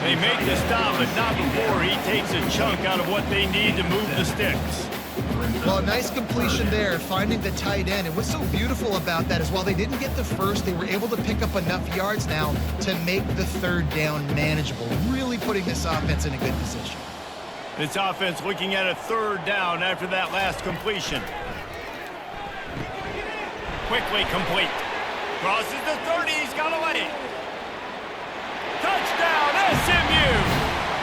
They make the stop, but not before he takes a chunk out of what they need to move the sticks. Well, a nice completion there, finding the tight end. And what's so beautiful about that is while they didn't get the first, they were able to pick up enough yards now to make the third down manageable, really putting this offense in a good position. This offense looking at a third down after that last completion. Quickly complete. Crosses the 30, he's got away. Touchdown, SMU!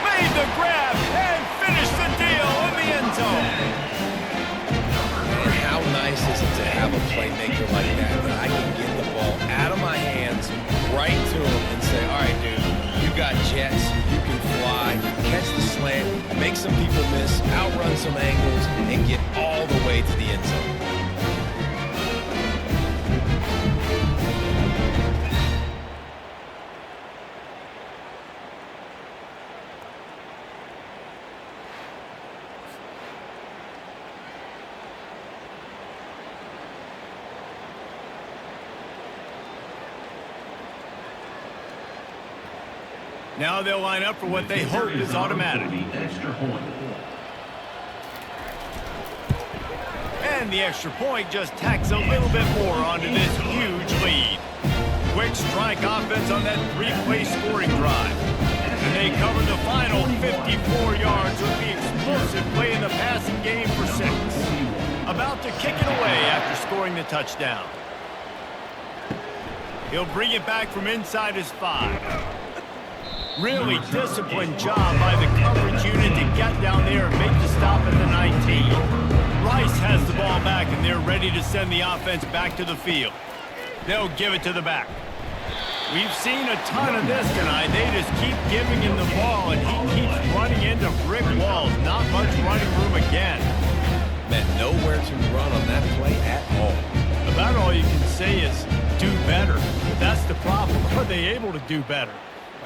Made the grab and finished the deal in the end zone. And how nice is it to have a playmaker like that I can get the ball out of my hands right to him and say, all right, dude, you got jets, you can fly, catch the slant, make some people miss, outrun some angles, and get all the way to the end zone. Now they'll line up for what they hope is automatic. And the extra point just tacks a little bit more onto this huge lead. Quick strike offense on that three-play scoring drive. And they cover the final 54 yards with the explosive play in the passing game for 6. About to kick it away after scoring the touchdown. He'll bring it back from inside his 5. Really disciplined job by the coverage unit to get down there and make the stop at the 19. Rice has the ball back, and they're ready to send the offense back to the field. They'll give it to the back. We've seen a ton of this tonight. They just keep giving him the ball, and he keeps running into brick walls. Not much running room again. Man, nowhere to run on that play at all. About all you can say is do better. But that's the problem. Are they able to do better?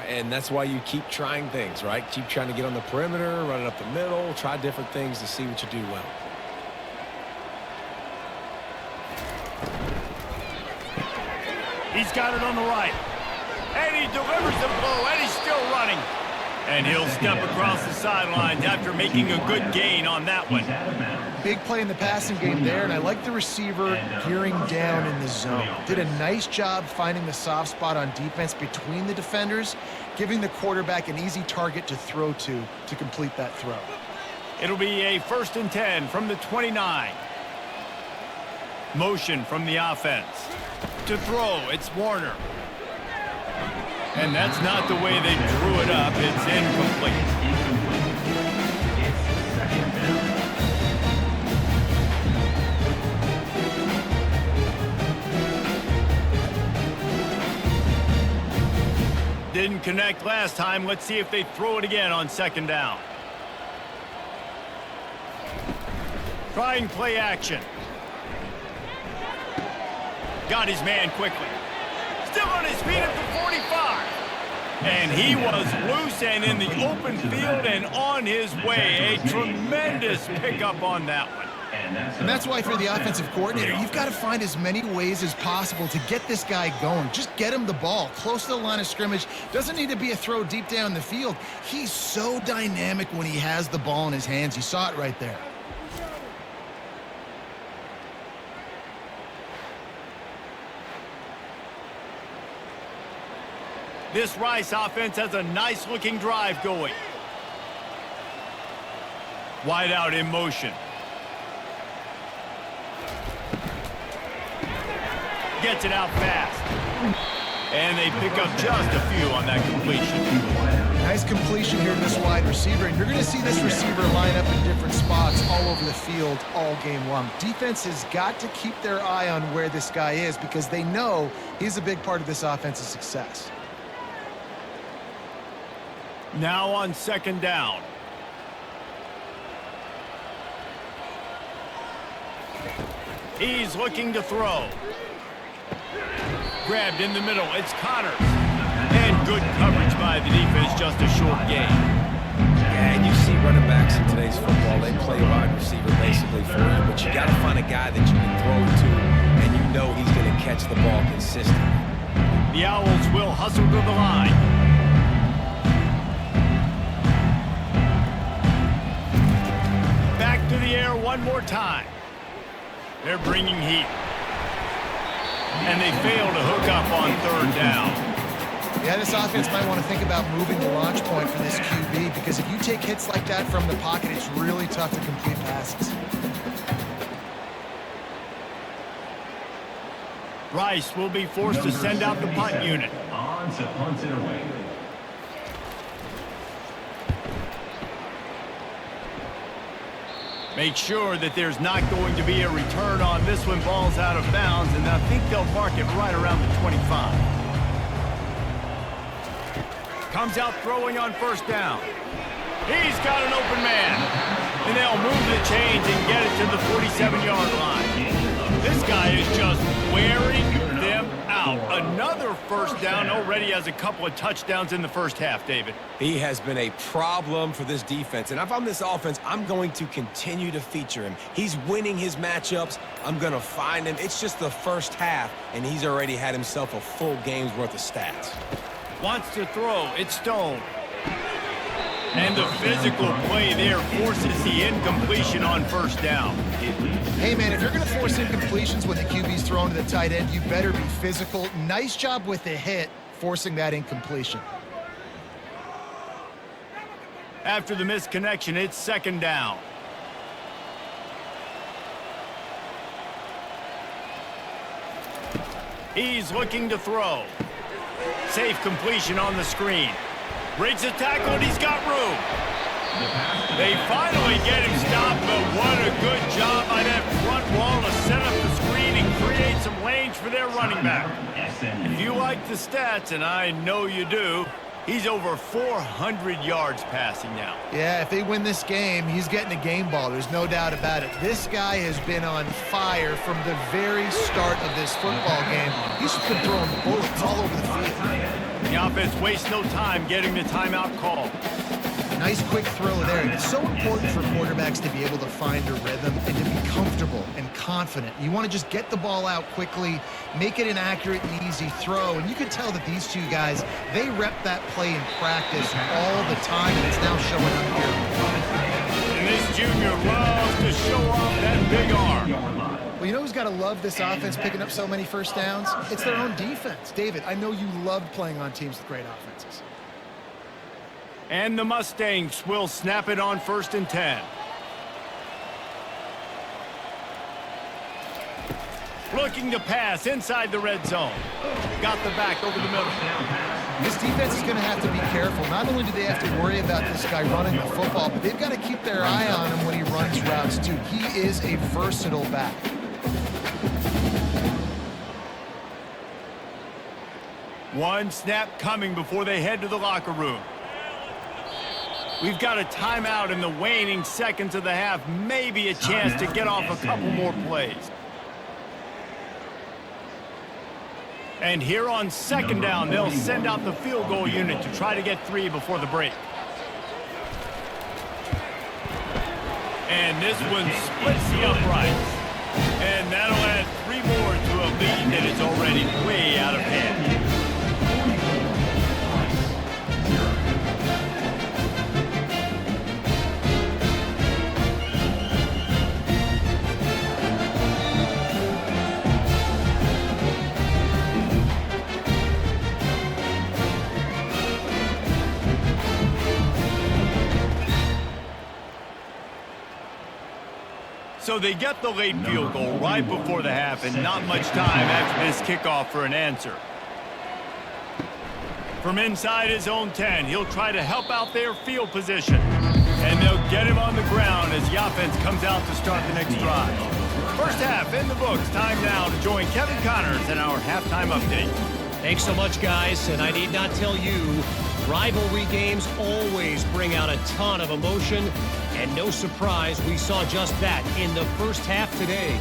And that's why you keep trying things, right? Keep trying to get on the perimeter, run it up the middle, try different things to see what you do well. He's got it on the right. And he delivers the blow, and he's still running. And he'll step across the sidelines after making a good gain on that one. Big play in the passing game there, and I like the receiver gearing down in the zone. Did a nice job finding the soft spot on defense between the defenders, giving the quarterback an easy target to throw to complete that throw. It'll be a 1st and 10 from the 29. Motion from the offense. To throw, it's Warner. And that's not the way they drew it up. It's incomplete. Didn't connect last time. Let's see if they throw it again on 2nd down. Trying play action. Got his man quickly. Still on his feet at the 45. And he was loose and in the open field and on his way. A tremendous pickup on that one. And that's why for the offensive coordinator, you've got to find as many ways as possible to get this guy going. Just get him the ball close to the line of scrimmage. Doesn't need to be a throw deep down the field. He's so dynamic when he has the ball in his hands. You saw it right there. This Rice offense has a nice-looking drive going. Wide out in motion. Gets it out fast. And they pick up just a few on that completion. Nice completion here to this wide receiver, and you're going to see this receiver line up in different spots all over the field all game long. Defense has got to keep their eye on where this guy is because they know he's a big part of this offense's success. Now on second down. He's looking to throw. Grabbed in the middle. It's Connors. And good coverage by the defense, just a short gain. Yeah, and you see running backs in today's football, they play wide receiver basically for you, but you got to find a guy that you can throw to, and you know he's going to catch the ball consistently. The Owls will hustle to the line. Back to the air one more time. They're bringing heat. And they fail to hook up on third down. Yeah, this offense might want to think about moving the launch point for this QB because if you take hits like that from the pocket, it's really tough to complete passes. Rice will be forced to send out the punt unit. On to punt it away. Make sure that there's not going to be a return on this one. Ball's out of bounds, and I think they'll mark it right around the 25. Comes out throwing on first down. He's got an open man. And they'll move the chains and get it to the 47-yard line. This guy is just wearing them out. Another first down, already has a couple of touchdowns in the first half, David. He has been a problem for this defense, and if I'm this offense, I'm going to continue to feature him. He's winning his matchups. I'm going to find him. It's just the first half, and he's already had himself a full game's worth of stats. Wants to throw. It's Stone. And the physical play there forces the incompletion on first down. Hey, man, if you're going to force incompletions when the QB's thrown to the tight end, you better be physical. Nice job with the hit, forcing that incompletion. After the misconnection, it's second down. He's looking to throw. Safe completion on the screen. Breaks the tackle, and he's got room. They finally get him stopped, but what a good job by that front wall to set up the screen and create some lanes for their running back. If you like the stats, and I know you do, he's over 400 yards passing now. Yeah, if they win this game, he's getting a game ball. There's no doubt about it. This guy has been on fire from the very start of this football game. He's just been throwing bullets all over the field. The offense wastes no time getting the timeout call. Nice quick throw there. It's so important for quarterbacks to be able to find a rhythm and to be comfortable and confident. You want to just get the ball out quickly, make it an accurate and easy throw. And you can tell that these two guys, they rep that play in practice all the time, and it's now showing up here. And this junior loves to show off that big arm. Well, you know who's got to love this offense picking up so many first downs? It's their own defense. David, I know you loved playing on teams with great offenses. And the Mustangs will snap it on 1st and 10. Looking to pass inside the red zone. Got the back over the middle. This defense is going to have to be careful. Not only do they have to worry about this guy running the football, but they've got to keep their eye on him when he runs routes too. He is a versatile back. One snap coming before they head to the locker room. We've got a timeout in the waning seconds of the half. Maybe a chance to get off a couple more plays. And here on second down, they'll send out the field goal unit to try to get 3 before the break. And this one splits the uprights. And that'll add 3 more to a lead that is already way out of hand. So they get the late field goal right before the half and not much time after this kickoff for an answer. From inside his own 10, he'll try to help out their field position. And they'll get him on the ground as the offense comes out to start the next drive. First half in the books. Time now to join Kevin Connors in our halftime update. Thanks so much, guys. And I need not tell you, rivalry games always bring out a ton of emotion. And no surprise, we saw just that in the first half today.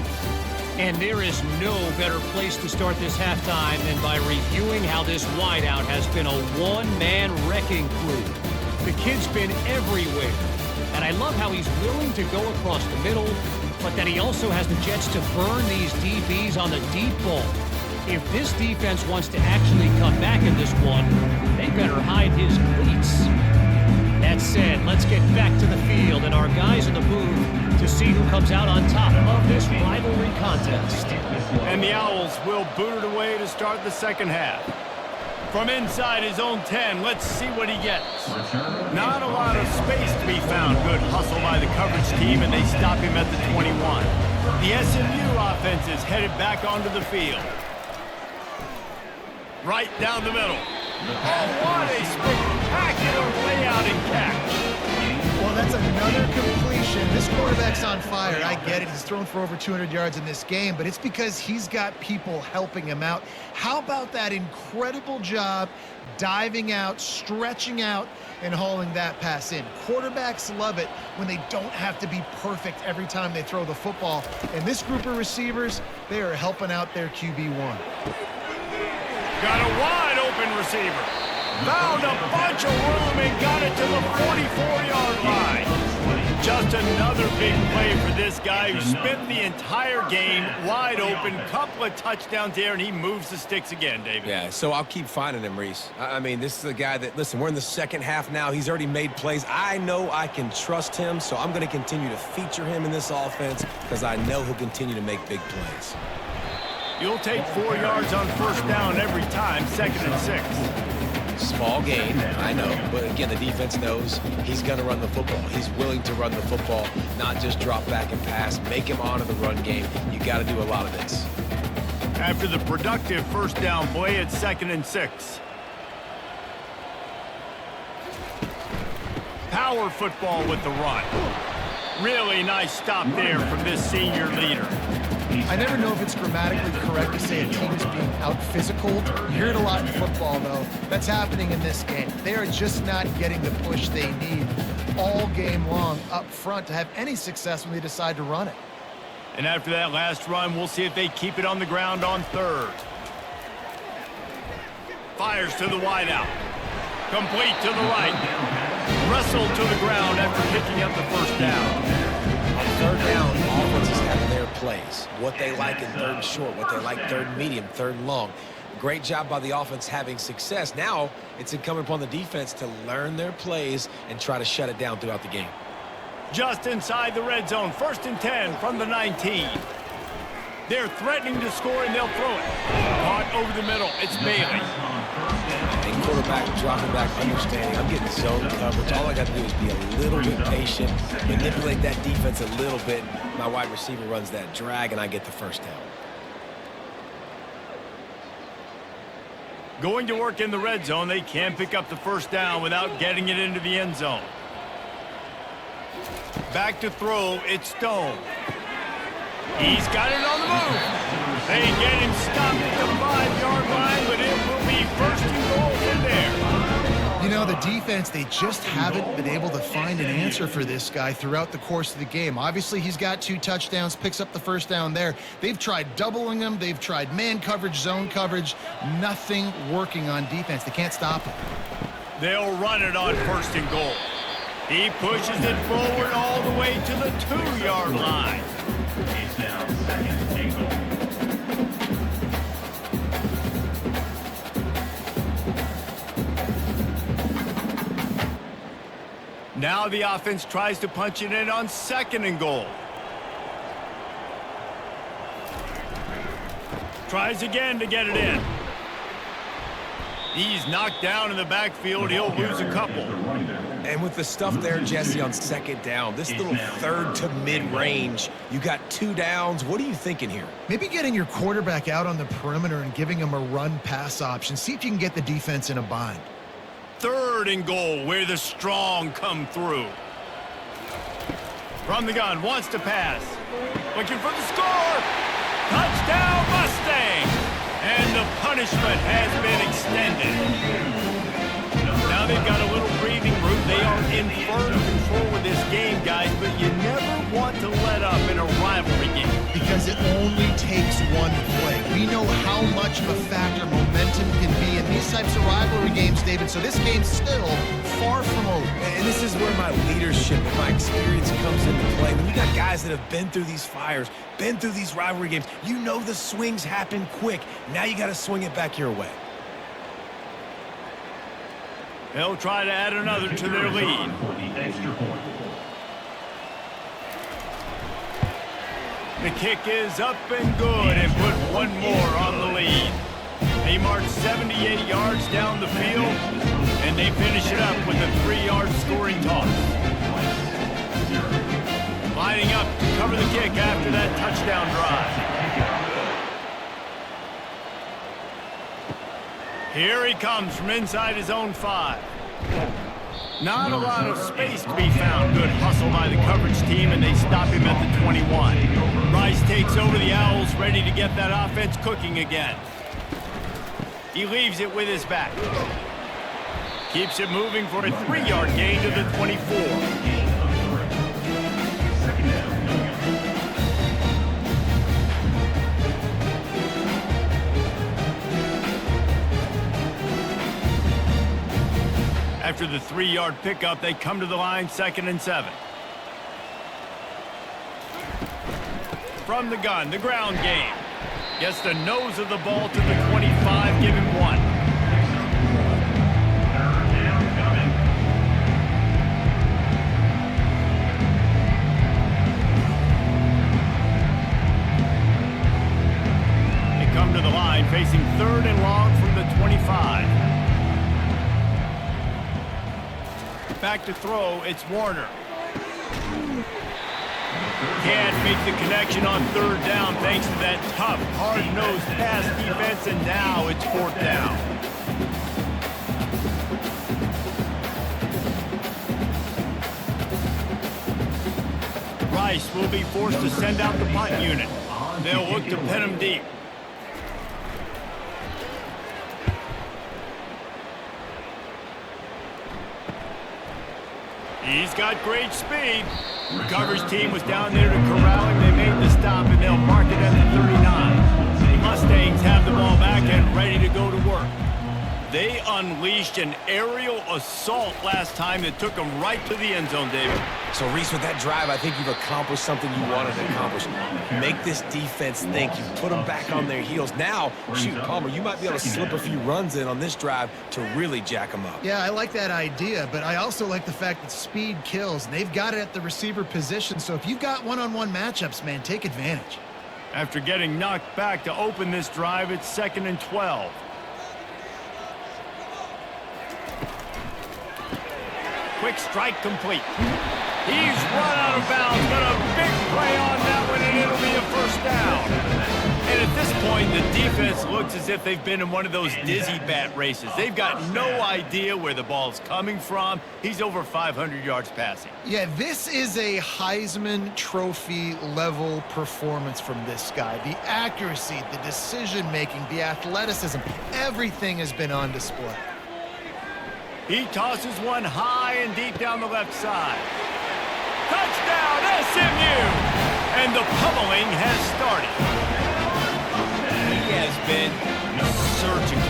And there is no better place to start this halftime than by reviewing how this wideout has been a one-man wrecking crew. The kid's been everywhere. And I love how he's willing to go across the middle, but that he also has the jets to burn these DBs on the deep ball. If this defense wants to actually come back in this one, they better hide his cleats. That said, let's get back to the field and our guys in the booth to see who comes out on top of this rivalry contest. And the Owls will boot it away to start the second half. From inside his own 10, let's see what he gets. Not a lot of space to be found. Good hustle by the coverage team, and they stop him at the 21. The SMU offense is headed back onto the field. Right down the middle. Oh, what a spectacular layout and catch. Well, that's another completion. This quarterback's on fire. I get it. He's thrown for over 200 yards in this game, but it's because he's got people helping him out. How about that incredible job diving out, stretching out, and hauling that pass in? Quarterbacks love it when they don't have to be perfect every time they throw the football. And this group of receivers, they are helping out their QB1. Got a wide open receiver. Found a bunch of room and got it to the 44-yard line. Just another big play for this guy who spent the entire game wide open. Couple of touchdowns there, and he moves the sticks again, David. Yeah, so I'll keep finding him, Reese. I mean, this is a guy that, listen, we're in the second half now. He's already made plays. I know I can trust him, so I'm going to continue to feature him in this offense because I know he'll continue to make big plays. You'll take 4 yards on first down every time, 2nd and 6. Small gain, I know, but again, the defense knows he's going to run the football. He's willing to run the football, not just drop back and pass, make him honor the run game. You got to do a lot of this. After the productive first down play, it's 2nd and 6. Power football with the run. Really nice stop there from this senior leader. I never know if it's grammatically correct to say a team is being out-physicaled. You hear it a lot in football, though. That's happening in this game. They are just not getting the push they need all game long up front to have any success when they decide to run it. And after that last run, we'll see if they keep it on the ground on 3rd. Fires to the wideout. Complete to the right. Wrestled to the ground after picking up the first down. On 3rd down, offenses have their plays. What they like in 3rd and short, what they like 3rd and medium, 3rd and long. Great job by the offense having success. Now it's incumbent upon the defense to learn their plays and try to shut it down throughout the game. Just inside the red zone, 1st and 10 from the 19. They're threatening to score, and they'll throw it. Caught over the middle. It's Bailey. And quarterback dropping back, understanding I'm getting zone coverage. All I got to do is be a little bit patient, manipulate that defense a little bit. My wide receiver runs that drag, and I get the first down. Going to work in the red zone. They can't pick up the first down without getting it into the end zone. Back to throw. It's Stone. He's got it on the move. They get him stopped at the 5-yard line, but it will be 1st and goal from there. You know, the defense, they just haven't been able to find an answer for this guy throughout the course of the game. Obviously, he's got 2 touchdowns, picks up the first down there. They've tried doubling him. They've tried man coverage, zone coverage. Nothing working on defense. They can't stop him. They'll run it on 1st and goal. He pushes it forward all the way to the 2-yard line. It's now 2nd and goal. Now the offense tries to punch it in on 2nd and goal. Tries again to get it in. He's knocked down in the backfield. He'll lose a couple. And with the stuff there, Jesse, on 2nd down, this little 3rd to mid-range, you got 2 downs. What are you thinking here? Maybe getting your quarterback out on the perimeter and giving him a run-pass option. See if you can get the defense in a bind. 3rd and goal, where the strong come through. From the gun, wants to pass. Looking for the score. Touchdown, Mustang! And the punishment has been extended. Now they've got a little breathing room. They are in firm control with this game, guys, but you never want to let up in a rivalry game. Because it only takes one play. We know how much of a factor momentum can be in these types of rivalry games, David, so this game's still far from over. And this is where my leadership and my experience comes into play. When you got guys that have been through these fires, been through these rivalry games, you know the swings happen quick. Now you got to swing it back your way. They'll try to add another to their lead. For the extra point. The kick is up and good and put one more on the lead. They march 78 yards down the field, and they finish it up with a 3-yard scoring toss. Lining up to cover the kick after that touchdown drive. Here he comes from inside his own 5. Not a lot of space to be found. Good hustle by the coverage team, and they stop him at the 21. Rice takes over the Owls, ready to get that offense cooking again. He leaves it with his back. Keeps it moving for a 3-yard gain to the 24. After the 3-yard pickup, they come to the line, 2nd and 7. From the gun, the ground game. Gets the nose of the ball to the 25, give him 1. They come to the line, facing 3rd and long from the 25. Back to throw, it's Warner. Can't make the connection on 3rd down thanks to that tough, hard-nosed pass defense, and now it's 4th down. Rice will be forced to send out the punt unit. They'll look to pin him deep. He's got great speed. The coverage team was down there to corral him. They made the stop, and they'll mark it at the 39. The Mustangs have the ball back and ready to go to work. They unleashed an aerial assault last time that took them right to the end zone, David. So, Reese, with that drive, I think you've accomplished something you wanted to accomplish. Make this defense think. You put them back on their heels. Now, shoot, Palmer, you might be able to slip a few runs in on this drive to really jack them up. Yeah, I like that idea, but I also like the fact that speed kills. And they've got it at the receiver position, so if you've got one-on-one matchups, man, take advantage. After getting knocked back to open this drive, it's 2nd and 12. Quick strike complete. He's run out of bounds, but a big play on that one, and it'll be a 1st down. And at this point, the defense looks as if they've been in one of those dizzy bat races. They've got no idea where the ball's coming from. He's over 500 yards passing. Yeah, this is a Heisman Trophy level performance from this guy. The accuracy, the decision-making, the athleticism, everything has been on display. He tosses one high and deep down the left side. Touchdown, SMU! And the pummeling has started. He has been surgical,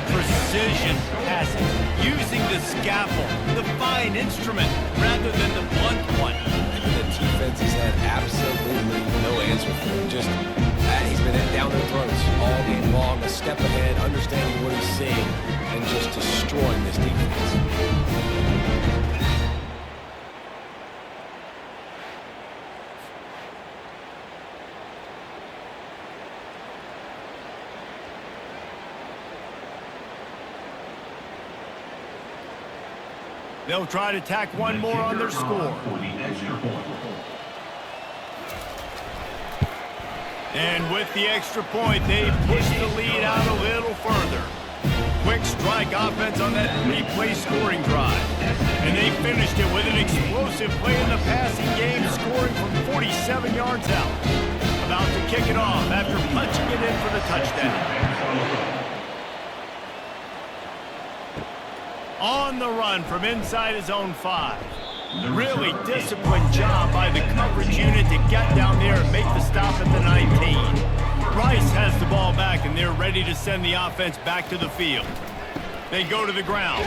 precision passing, using the scalpel, the fine instrument, rather than the blunt one. The defense has had absolutely no answer for him. Just, he's been down their throats all game long, a step ahead, understanding what he's seeing, and just destroying this defense. They'll try to tack one more on their score. For the extra point. And with the extra point, they push the lead out a little further. Quick quick strike offense on that 3-play scoring drive. And they finished it with an explosive play in the passing game, scoring from 47 yards out. About to kick it off after punching it in for the touchdown. On the run from inside his own 5. Really disciplined job by the coverage unit to get down there and make the stop at the 19. Rice has the ball back, and they're ready to send the offense back to the field. They go to the ground.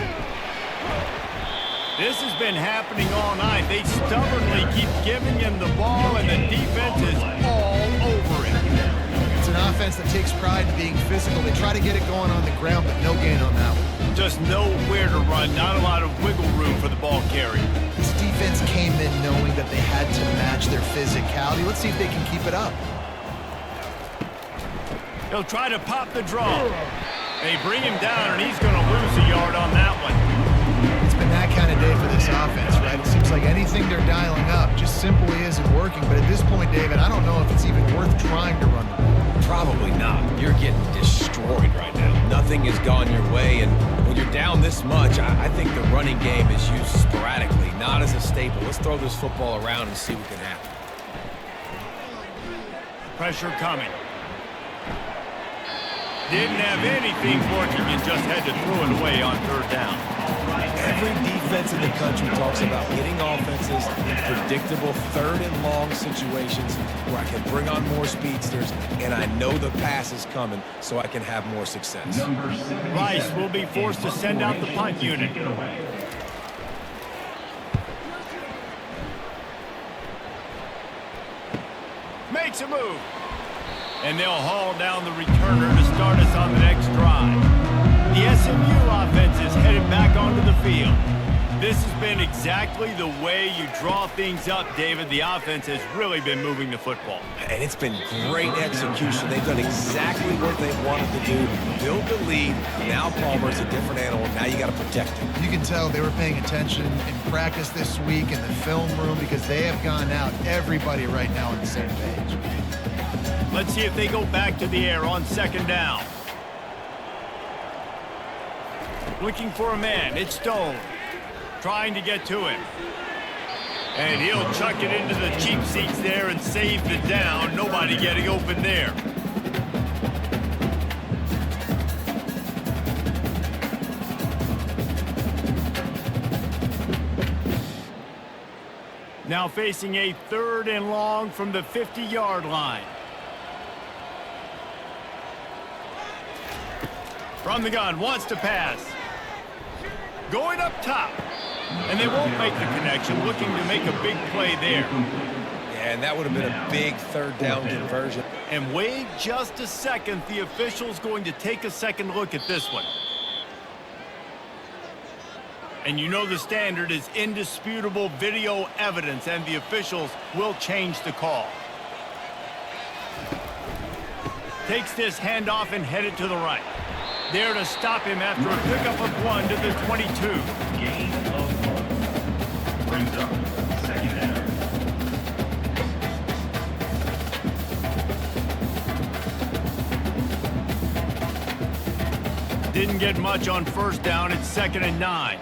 This has been happening all night. They stubbornly keep giving him the ball, and the defense is all over it. It's an offense that takes pride in being physical. They try to get it going on the ground, but no gain on that one. Just nowhere to run, not a lot of wiggle room for the ball carrier. This defense came in knowing that they had to match their physicality. Let's see if they can keep it up. He'll try to pop the draw. They bring him down, and he's going to lose a yard on that one. It's been that kind of day for this offense, right? It seems like anything they're dialing up just simply isn't working. But at this point, David, I don't know if it's even worth trying to run the ball. Probably not. You're getting destroyed right now. Nothing has gone your way, and when you're down this much, I think the running game is used sporadically, not as a staple. Let's throw this football around and see what can happen. Pressure coming. Didn't have anything working and just had to throw it away on 3rd down. Every defense in the country talks about getting offenses in predictable 3rd and long situations where I can bring on more speedsters and I know the pass is coming so I can have more success. Rice will be forced to send out the punt unit. Makes a move. And they'll haul down the returner to start us on the next drive. The SMU offense is headed back onto the field. This has been exactly the way you draw things up, David. The offense has really been moving the football. And it's been great execution. They've done exactly what they wanted to do. Build the lead. Now Palmer's a different animal. Now you got to protect him. You can tell they were paying attention in practice this week in the film room because they have gone out, everybody right now on the same page. Let's see if they go back to the air on 2nd down. Looking for a man. It's Stone. Trying to get to him. And he'll chuck it into the cheap seats there and save the down. Nobody getting open there. Now facing a 3rd and long from the 50-yard line. From the gun, wants to pass. Going up top. And they won't make the connection, looking to make a big play there. Yeah, and that would have been a big 3rd down conversion. And wait just a second. The official's going to take a second look at this one. And you know the standard is indisputable video evidence, and the officials will change the call. Takes this handoff and headed to the right. There to stop him after a pickup of 1 to the 22. Gain of 1. Brings up 2nd down. Didn't get much on 1st down. It's 2nd and 9.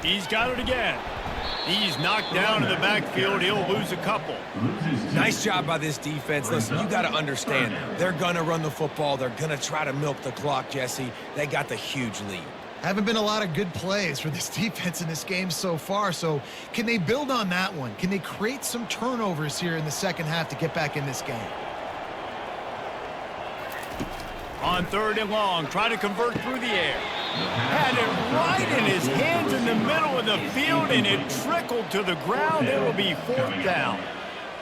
He's got it again. He's knocked down in the backfield. He'll lose a couple. Nice job by this defense. Listen, you got to understand, they're going to run the football. They're going to try to milk the clock, Jesse. They got the huge lead. Haven't been a lot of good plays for this defense in this game so far, so can they build on that one? Can they create some turnovers here in the 2nd half to get back in this game? On 3rd and long, try to convert through the air. Had it right in his hands in the middle of the field, and it trickled to the ground. It'll be 4th down.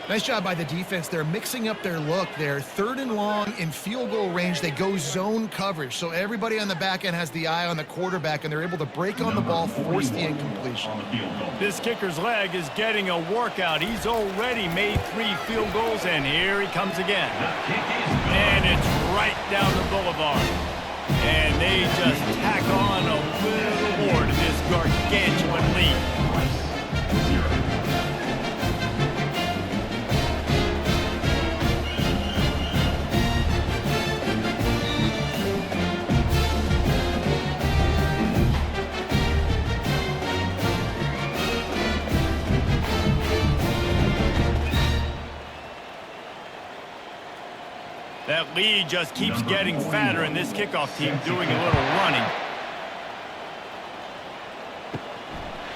Nice job by the defense. They're mixing up their look there. 3rd and long in field goal range. They go zone coverage. So everybody on the back end has the eye on the quarterback, and they're able to break on the ball, force the incompletion. This kicker's leg is getting a workout. He's already made 3 field goals, and here he comes again. And it's right down the boulevard. And they just tack on a little more to this gargantuan lead. That lead just keeps getting fatter, and this kickoff team doing a little running.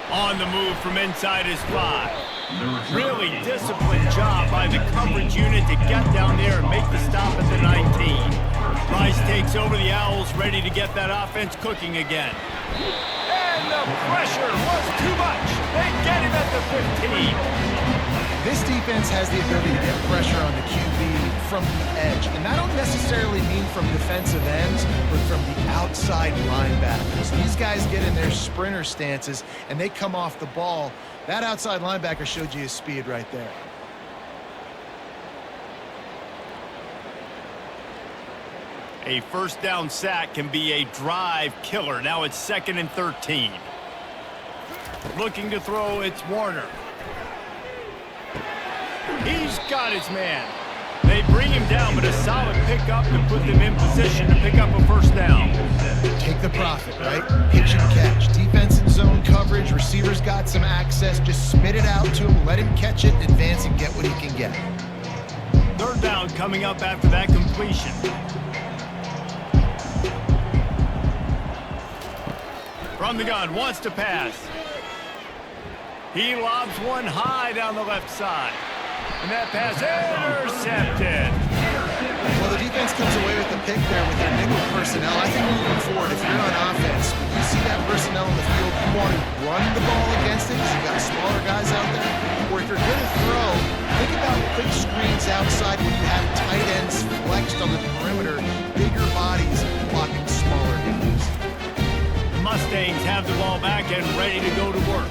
On the move from inside his 5. Really disciplined job by the coverage unit to get down there and make the stop at the 19. Rice takes over the Owls, ready to get that offense cooking again. And the pressure was too much. They get him at the 15. This defense has the ability to get pressure on the QB from the edge. And that don't necessarily mean from defensive ends, but from the outside linebackers. These guys get in their sprinter stances, and they come off the ball. That outside linebacker showed you his speed right there. A first down sack can be a drive killer. Now it's 2nd and 13. Looking to throw, it's Warner. He's got his man. They bring him down, but a solid pickup to put them in position to pick up a first down. Take the profit, right? Pitch and catch. Defense and zone coverage. Receivers got some access. Just spit it out to him. Let him catch it, advance, and get what he can get. 3rd down coming up after that completion. From the gun, wants to pass. He lobs one high down the left side. And that pass intercepted. Well, the defense comes away with the pick there with their nickel personnel. I think moving forward, if you're on offense, when you see that personnel in the field, you want to run the ball against it because you've got smaller guys out there. Or if you're going to throw, think about quick screens outside when you have tight ends flexed on the perimeter, bigger bodies blocking smaller guys. The Mustangs have the ball back and ready to go to work.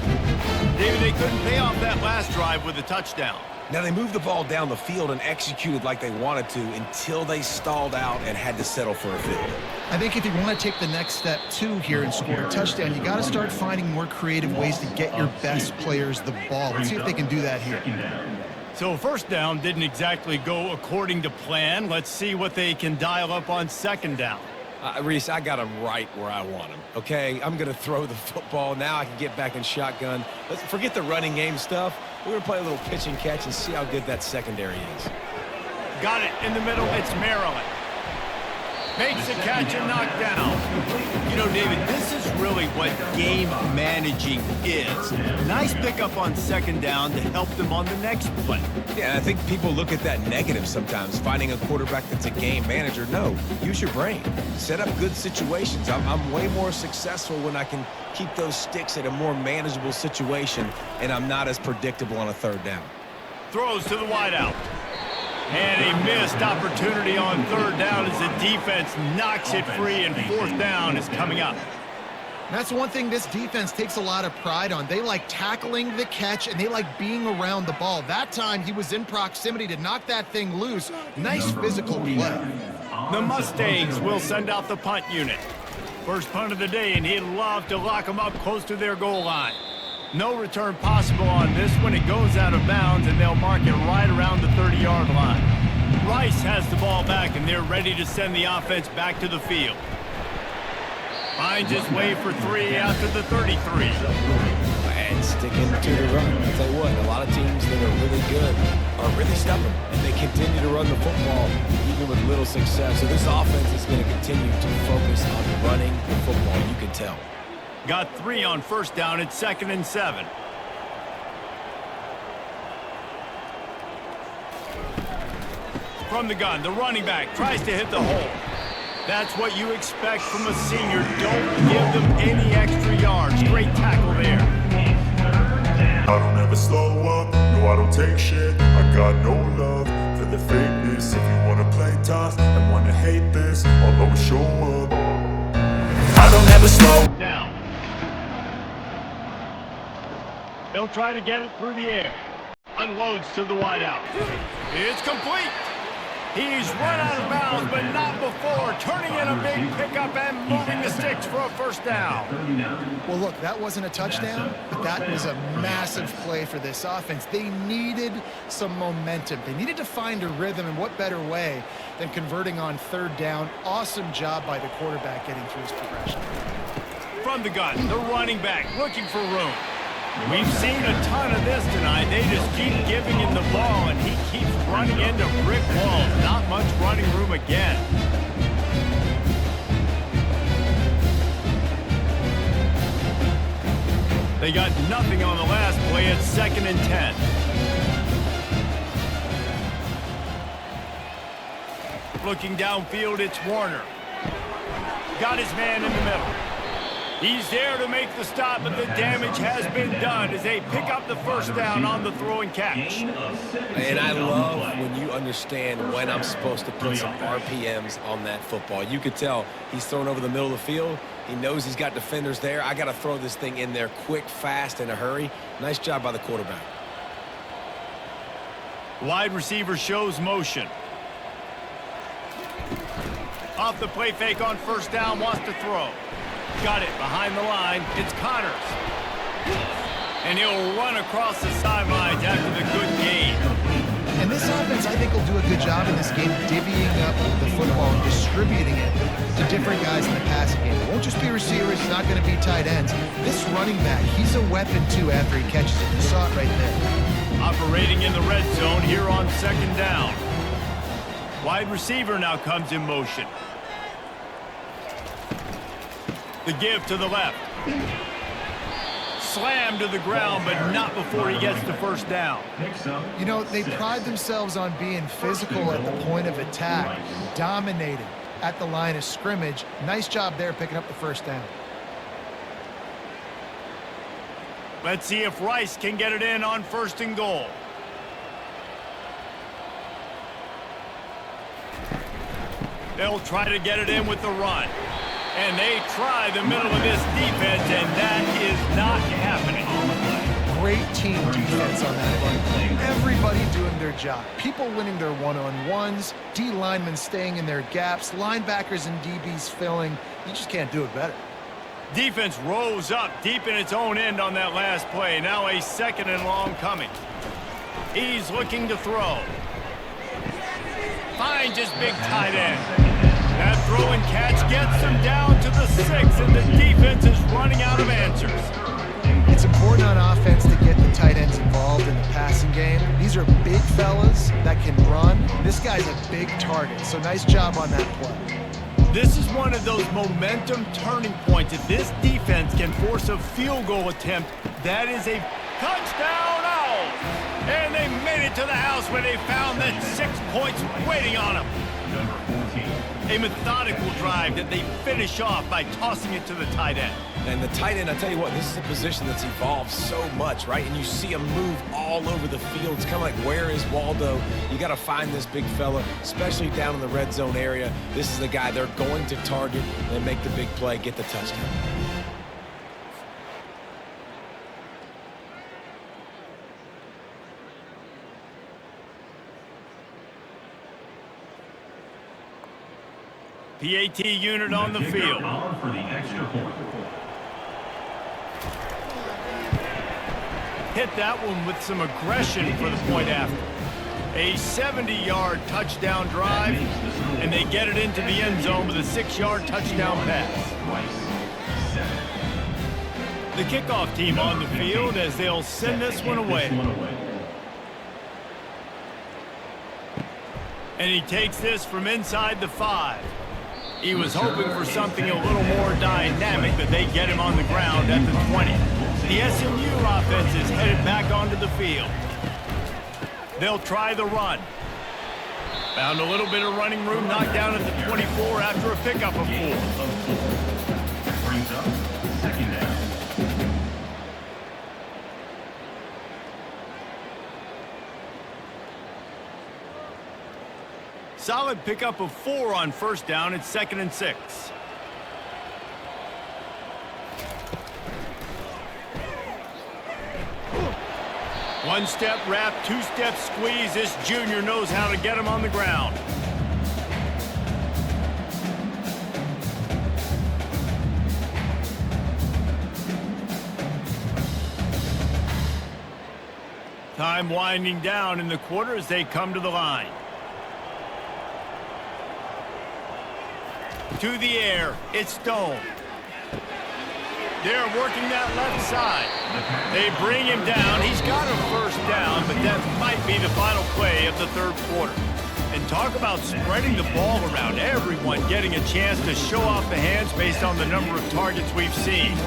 David, they couldn't pay off that last drive with a touchdown. Now, they moved the ball down the field and executed like they wanted to until they stalled out and had to settle for a field. I think if you want to take the next step, too, here and score a touchdown, you got to start finding more creative ways to get your best players the ball. Let's see if they can do that here. So first down didn't exactly go according to plan. Let's see what they can dial up on 2nd down. Reese, I got him right where I want him, okay? I'm going to throw the football. Now I can get back in shotgun. Let's forget the running game stuff. We're going to play a little pitch and catch and see how good that secondary is. Got it in the middle. It's Maryland. Makes the catch and knocked down. You know, David, this is really what game managing is. Nice pickup on 2nd down to help them on the next play. Yeah, I think people look at that negative sometimes, finding a quarterback that's a game manager. No, use your brain. Set up good situations. I'm way more successful when I can keep those sticks at a more manageable situation, and I'm not as predictable on a 3rd down. Throws to the wideout. And a missed opportunity on 3rd down as the defense knocks it free, and 4th down is coming up. That's one thing this defense takes a lot of pride on. They like tackling the catch, and they like being around the ball. That time, he was in proximity to knock that thing loose. Nice physical play. The Mustangs will send out the punt unit. First punt of the day, and he'd love to lock them up close to their goal line. No return possible on this one. It goes out of bounds, and they'll mark it right around the 30-yard line. Rice has the ball back, and they're ready to send the offense back to the field. Finds his way for 3 out to the 33. And sticking to the run. I'll tell you what, a lot of teams that are really good are really stubborn, and they continue to run the football even with little success. So this offense is going to continue to focus on running the football. You can tell. Got 3 on 1st down. It's 2nd and 7. From the gun, the running back tries to hit the hole. That's what you expect from a senior. Don't give them any extra yards. Great tackle there. I don't ever slow up, no I don't take shit. I got no love for the fakeness. If you wanna play tough and wanna hate this, I'll always show up. I don't ever slow down. They'll try to get it through the air. Unloads to the wideout. It's complete. He's run out of bounds, but not before. Turning in a big pickup and moving the sticks for a first down. Well, look, that wasn't a touchdown, but that was a massive play for this offense. They needed some momentum. They needed to find a rhythm, and what better way than converting on 3rd down. Awesome job by the quarterback getting through his progression. From the gun, the running back looking for room. We've seen a ton of this tonight. They just keep giving him the ball, and he keeps running into brick walls. Not much running room again. They got nothing on the last play. It's 2nd and 10. Looking downfield, it's Warner. Got his man in the middle. He's there to make the stop, but the damage has been done as they pick up the first down on the throw and catch. And I love when you understand when I'm supposed to put some RPMs on that football. You could tell he's thrown over the middle of the field. He knows he's got defenders there. I got to throw this thing in there quick, fast, in a hurry. Nice job by the quarterback. Wide receiver shows motion. Off the play fake on first down, wants to throw. Got it behind the line. It's Connors. And he'll run across the sidelines after the good gain. And this offense, I think, will do a good job in this game divvying up the football and distributing it to different guys in the passing game. It won't just be receivers. It's not going to be tight ends. This running back, he's a weapon, too, after he catches it. You saw it right there. Operating in the red zone here on 2nd down. Wide receiver now comes in motion. The give to the left. Slam to the ground, but not before he gets the first down. You know, they pride themselves on being physical at the point of attack, dominating at the line of scrimmage. Nice job there picking up the first down. Let's see if Rice can get it in on 1st and goal. They'll try to get it in with the run. And they try the middle of this defense, and that is not happening. Great team defense on that one. Everybody doing their job. People winning their one-on-ones, D linemen staying in their gaps, linebackers and DBs filling. You just can't do it better. Defense rose up deep in its own end on that last play. Now a 2nd and long coming. He's looking to throw. Finds his big tight end. That throw and catch gets them down to the 6, and the defense is running out of answers. It's important on offense to get the tight ends involved in the passing game. These are big fellas that can run. This guy's a big target, so nice job on that play. This is one of those momentum turning points. If this defense can force a field goal attempt, that is a touchdown Owls. And they made it to the house where they found that 6 points waiting on them. A methodical drive that they finish off by tossing it to the tight end. And the tight end, I tell you what, this is a position that's evolved so much, right? And you see him move all over the field. It's kind of like, where is Waldo? You got to find this big fella, especially down in the red zone area. This is the guy they're going to target and make the big play, get the touchdown. PAT unit on the field. For the extra point. Hit that one with some aggression for the point after. A 70-yard touchdown drive, and they get it into the end zone with a 6-yard touchdown pass. The kickoff team on the field as they'll send this one away. And he takes this from inside the 5. He was hoping for something a little more dynamic, but they get him on the ground at the 20. The SMU offense is headed back onto the field. They'll try the run. Found a little bit of running room, knocked down at the 24 after a pickup of 4. Brings up 2nd down. Solid pickup of 4 on first down. It's 2nd and 6. One step wrap, 2-step squeeze. This junior knows how to get him on the ground. Time winding down in the quarter as they come to the line. To the air, it's Stone. They're working that left side. They bring him down. He's got a first down, but that might be the final play of the third quarter. And talk about spreading the ball around. Everyone getting a chance to show off the hands based on the number of targets we've seen.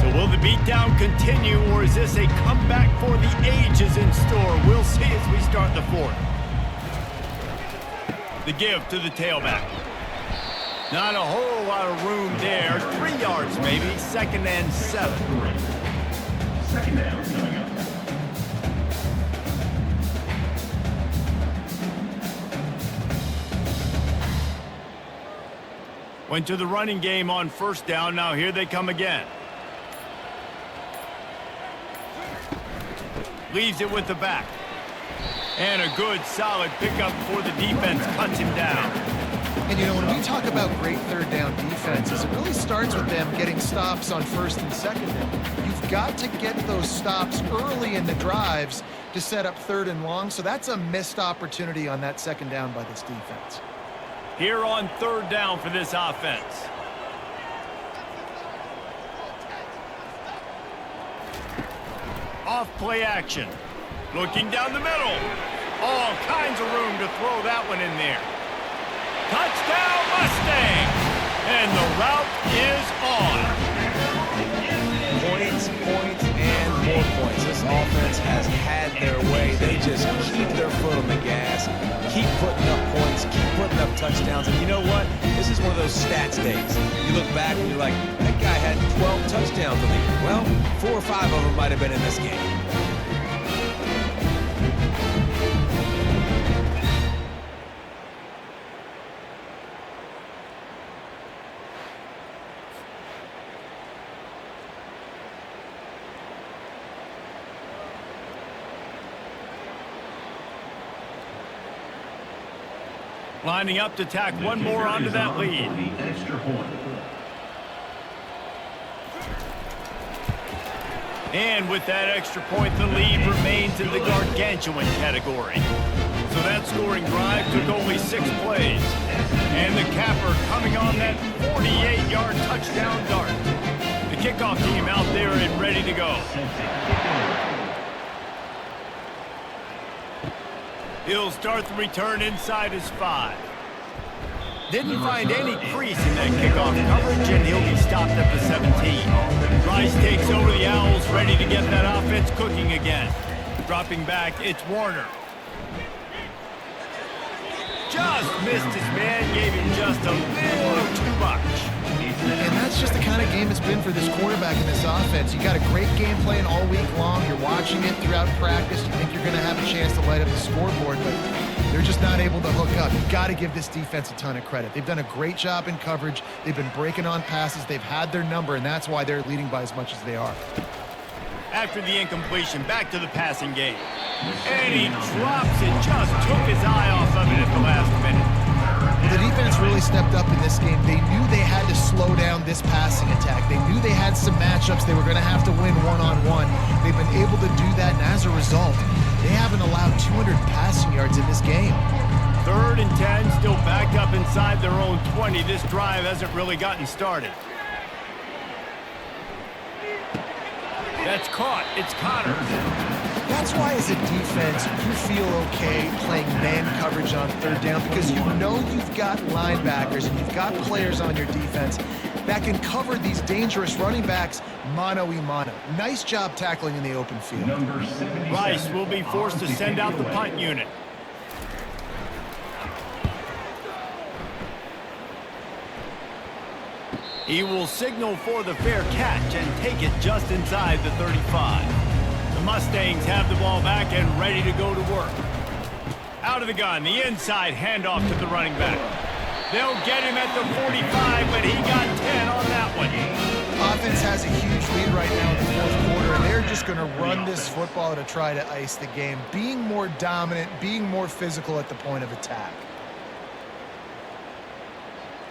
So will the beatdown continue, or is this a comeback for the ages in store? We'll see as we start the fourth. The give to the tailback. Not a whole lot of room there. 3 yards maybe. 2nd and 7. 2nd down coming up. Went to the running game on first down. Now here they come again. Leaves it with the back. And a good, solid pickup before the defense cuts him down. And, you know, when we talk about great third down defenses, it really starts with them getting stops on 1st and 2nd down. You've got to get those stops early in the drives to set up 3rd and long, so that's a missed opportunity on that 2nd down by this defense. Here on 3rd down for this offense. Off play action. Looking down the middle. All kinds of room to throw that one in there. Touchdown Mustang! And the route is on. Points, points, and more points. This offense has had their way. They just keep their foot on the gas, keep putting up points, keep putting up touchdowns. And you know what? This is one of those stats days. You look back and you're like, that guy had 12 touchdowns in the year. Well, 4 or 5 of them might have been in this game. Lining up to tack one more onto that lead. The extra point. And with that extra point, the lead remains in the gargantuan category. So that scoring drive took only 6 plays. And the capper coming on that 48-yard touchdown dart. The kickoff team out there and ready to go. He'll start the return inside his 5. Didn't find any crease in that kickoff coverage, and he'll be stopped at the 17. Rice takes over the Owls, ready to get that offense cooking again. Dropping back, it's Warner. Just missed his man, gave him just a little too much. And that's just the kind of game it's been for this quarterback in this offense. You got a great game plan all week long. You're watching it throughout practice. You think you're going to have a chance to light up the scoreboard, but they're just not able to hook up. You've got to give this defense a ton of credit. They've done a great job in coverage. They've been breaking on passes. They've had their number, and that's why they're leading by as much as they are. After the incompletion, back to the passing game. And he drops it, just took his eye off of it at the last minute. Well, the defense really stepped up in this game. They knew they had to slow down this passing attack. They knew they had some matchups they were going to have to win one-on-one. They've been able to do that, and as a result, they haven't allowed 200 passing yards in this game. 3rd and 10, still backed up inside their own 20. This drive hasn't really gotten started. That's caught. It's Connor. That's why, as a defense, you feel okay playing man coverage on 3rd down, because you know you've got linebackers and you've got players on your defense that can cover these dangerous running backs mano-a-mano. Nice job tackling in the open field. Rice will be forced to send out the punt unit. He will signal for the fair catch and take it just inside the 35. The Mustangs have the ball back and ready to go to work. Out of the gun, the inside handoff to the running back. They'll get him at the 45, but he got 10 on that one. Offense has a huge lead right now in the 4th quarter, and they're just going to run this football to try to ice the game, being more dominant, being more physical at the point of attack.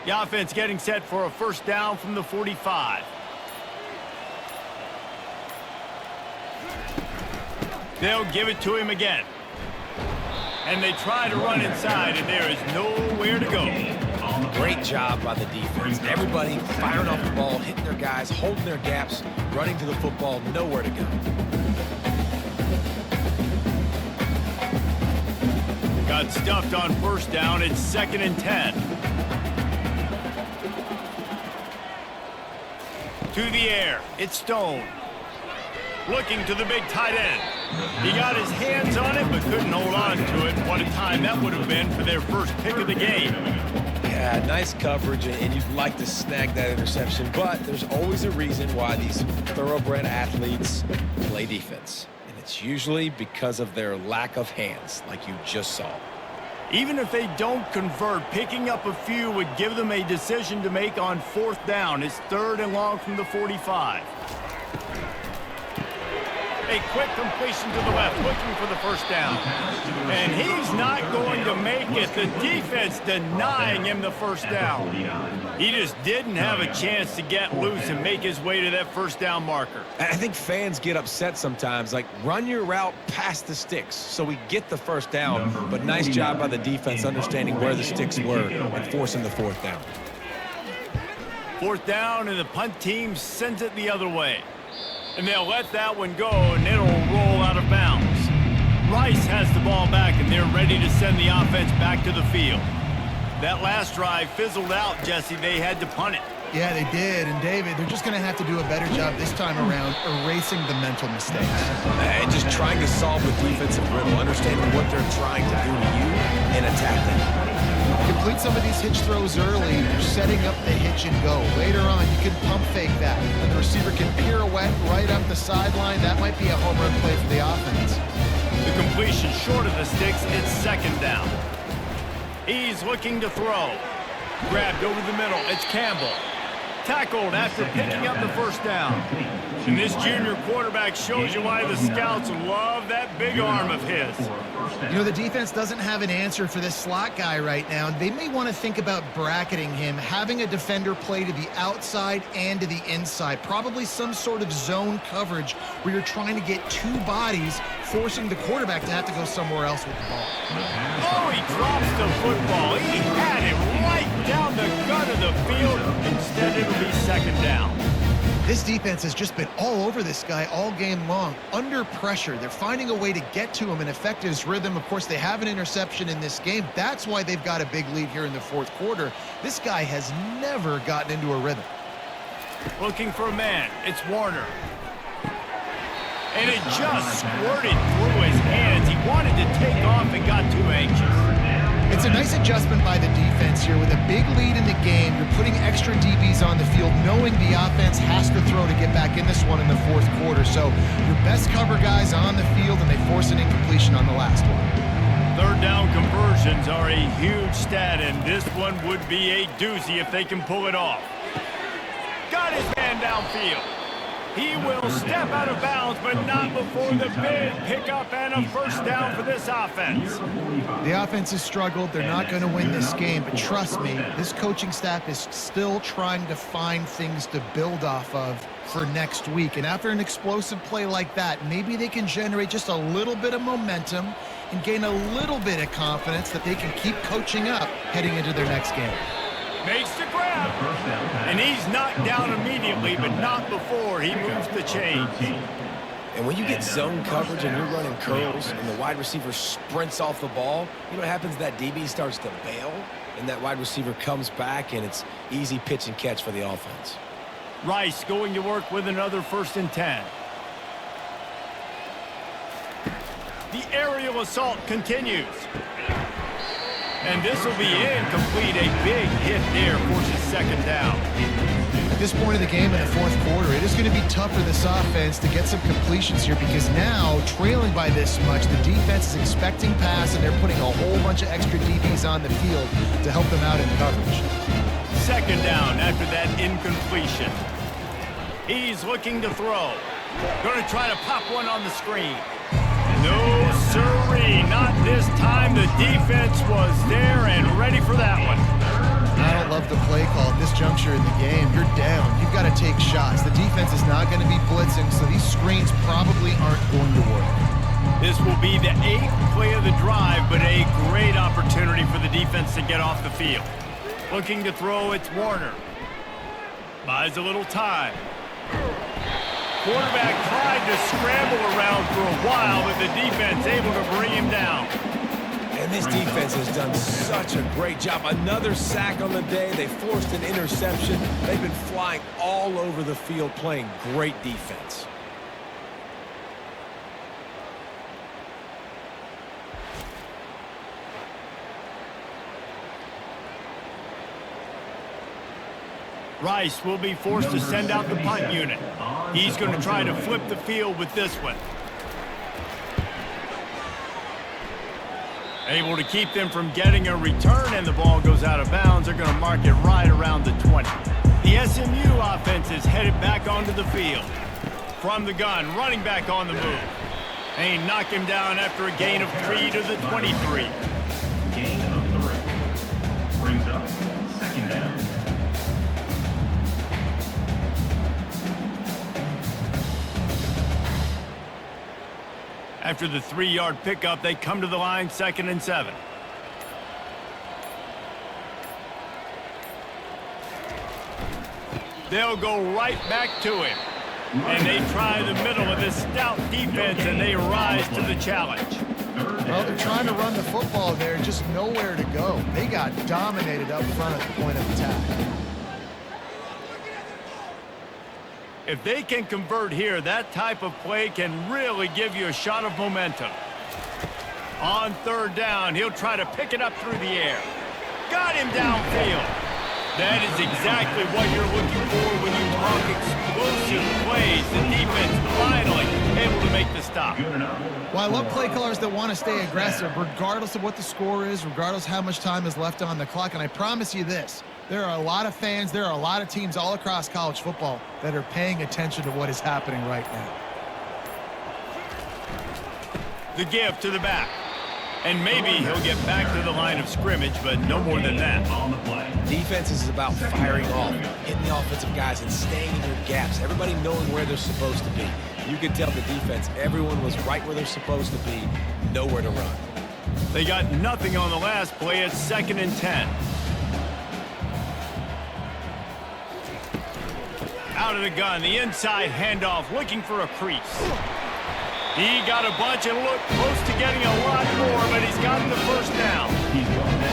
The offense getting set for a first down from the 45. They'll give it to him again. And they try to run inside, and there is nowhere to go. Great job by the defense. Everybody firing off the ball, hitting their guys, holding their gaps, running to the football, nowhere to go. Got stuffed on first down. It's 2nd and 10. To the air. It's Stone. Looking to the big tight end. He got his hands on it, but couldn't hold on to it. What a time that would have been for their first pick of the game. Yeah, nice coverage, and you'd like to snag that interception, but there's always a reason why these thoroughbred athletes play defense. And it's usually because of their lack of hands, like you just saw. Even if they don't convert, picking up a few would give them a decision to make on 4th down. It's 3rd and long from the 45. A quick completion to the left, looking for the first down. And he's not going to make it. The defense denying him the first down. He just didn't have a chance to get loose and make his way to that first down marker. I think fans get upset sometimes, like run your route past the sticks so we get the first down, but nice job by the defense understanding where the sticks were and forcing the 4th down. 4th down, and the punt team sends it the other way. And they'll let that one go, and it'll roll out of bounds. Rice has the ball back, and they're ready to send the offense back to the field. That last drive fizzled out, Jesse. They had to punt it. Yeah, they did. And, David, they're just going to have to do a better job this time around erasing the mental mistakes. And just trying to solve the defensive riddle, understanding what they're trying to do to you and attack them. Complete some of these hitch throws early. You're setting up the hitch and go. Later on, you can pump fake that. And the receiver can pirouette right up the sideline. That might be a home run play for the offense. The completion short of the sticks. It's 2nd down. He's looking to throw. Grabbed over the middle. It's Campbell. Tackled after picking up the first down. And this junior quarterback shows you why the scouts love that big arm of his. You know, the defense doesn't have an answer for this slot guy right now. They may want to think about bracketing him, having a defender play to the outside and to the inside. Probably some sort of zone coverage where you're trying to get 2 bodies, forcing the quarterback to have to go somewhere else with the ball. Oh, he drops the football. He had it right down the gut of the field. Instead, it'll be 2nd down. This defense has just been all over this guy all game long. Under pressure, they're finding a way to get to him and affect his rhythm. Of course, they have an interception in this game. That's why they've got a big lead here in the 4th quarter. This guy has never gotten into a rhythm. Looking for a man. It's Warner. And it just squirted through his hands. He wanted to take off and got too anxious. It's a nice adjustment by the defense here. With a big lead in the game, you're putting extra DBs on the field, knowing the offense has to throw to get back in this one in the 4th quarter. So your best cover guys on the field, and they force an incompletion on the last one. 3rd down conversions are a huge stat, and this one would be a doozy if they can pull it off. Got his man downfield. He will step out of bounds, but not before the big pickup and a first down for this offense. The offense has struggled. They're not going to win this game, but trust me, this coaching staff is still trying to find things to build off of for next week. And after an explosive play like that, maybe they can generate just a little bit of momentum and gain a little bit of confidence that they can keep coaching up heading into their next game. Makes the grab, and he's knocked down immediately, but not before he moves the chains. And when you get zone coverage and you're running curls and the wide receiver sprints off the ball, you know what happens? That DB starts to bail, and that wide receiver comes back, and it's easy pitch and catch for the offense. Rice going to work with another 1st and 10. The aerial assault continues. And this will be incomplete. A big hit there forces 2nd down. At this point of the game in the 4th quarter, it is going to be tough for this offense to get some completions here, because now, trailing by this much, the defense is expecting pass, and they're putting a whole bunch of extra DBs on the field to help them out in coverage. 2nd down after that incompletion. He's looking to throw. Going to try to pop one on the screen. No, sirree, not this time. The defense was there and ready for that one. I don't love the play call at this juncture in the game. You're down. You've got to take shots. The defense is not going to be blitzing, so these screens probably aren't going to work. This will be the 8th play of the drive, but a great opportunity for the defense to get off the field. Looking to throw, it's Warner. Buys a little time. Quarterback tried to scramble around for a while, but the defense able to bring him down. And this defense has done such a great job. Another sack on the day. They forced an interception. They've been flying all over the field playing great defense. Rice will be forced to send out the punt unit. He's going to try to flip the field with this one. Able to keep them from getting a return, and the ball goes out of bounds. They're going to mark it right around the 20. The SMU offense is headed back onto the field. From the gun, running back on the move. They knock him down after a gain of 3 to the 23. Gain of 3. Brings up 2nd down. After the 3-yard pickup, they come to the line, 2nd and 7. They'll go right back to him. And they try the middle of this stout defense, and they rise to the challenge. Well, they're trying to run the football there, just nowhere to go. They got dominated up front at the point of attack. If they can convert here, that type of play can really give you a shot of momentum. On 3rd down, he'll try to pick it up through the air. Got him downfield. That is exactly what you're looking for when you talk explosive plays. The defense finally able to make the stop. Well, I love play callers that want to stay aggressive, regardless of what the score is, regardless how much time is left on the clock. And I promise you this. There are a lot of fans, there are a lot of teams all across college football that are paying attention to what is happening right now. The give to the back. And maybe he'll get back to the line of scrimmage, but no more than that. On the play. Defense is about firing off, hitting the offensive guys and staying in their gaps. Everybody knowing where they're supposed to be. You could tell the defense, everyone was right where they're supposed to be, nowhere to run. They got nothing on the last play. It's 2nd and 10. Out of the gun, the inside handoff, looking for a crease. He got a bunch and looked close to getting a lot more, but he's gotten the 1st down.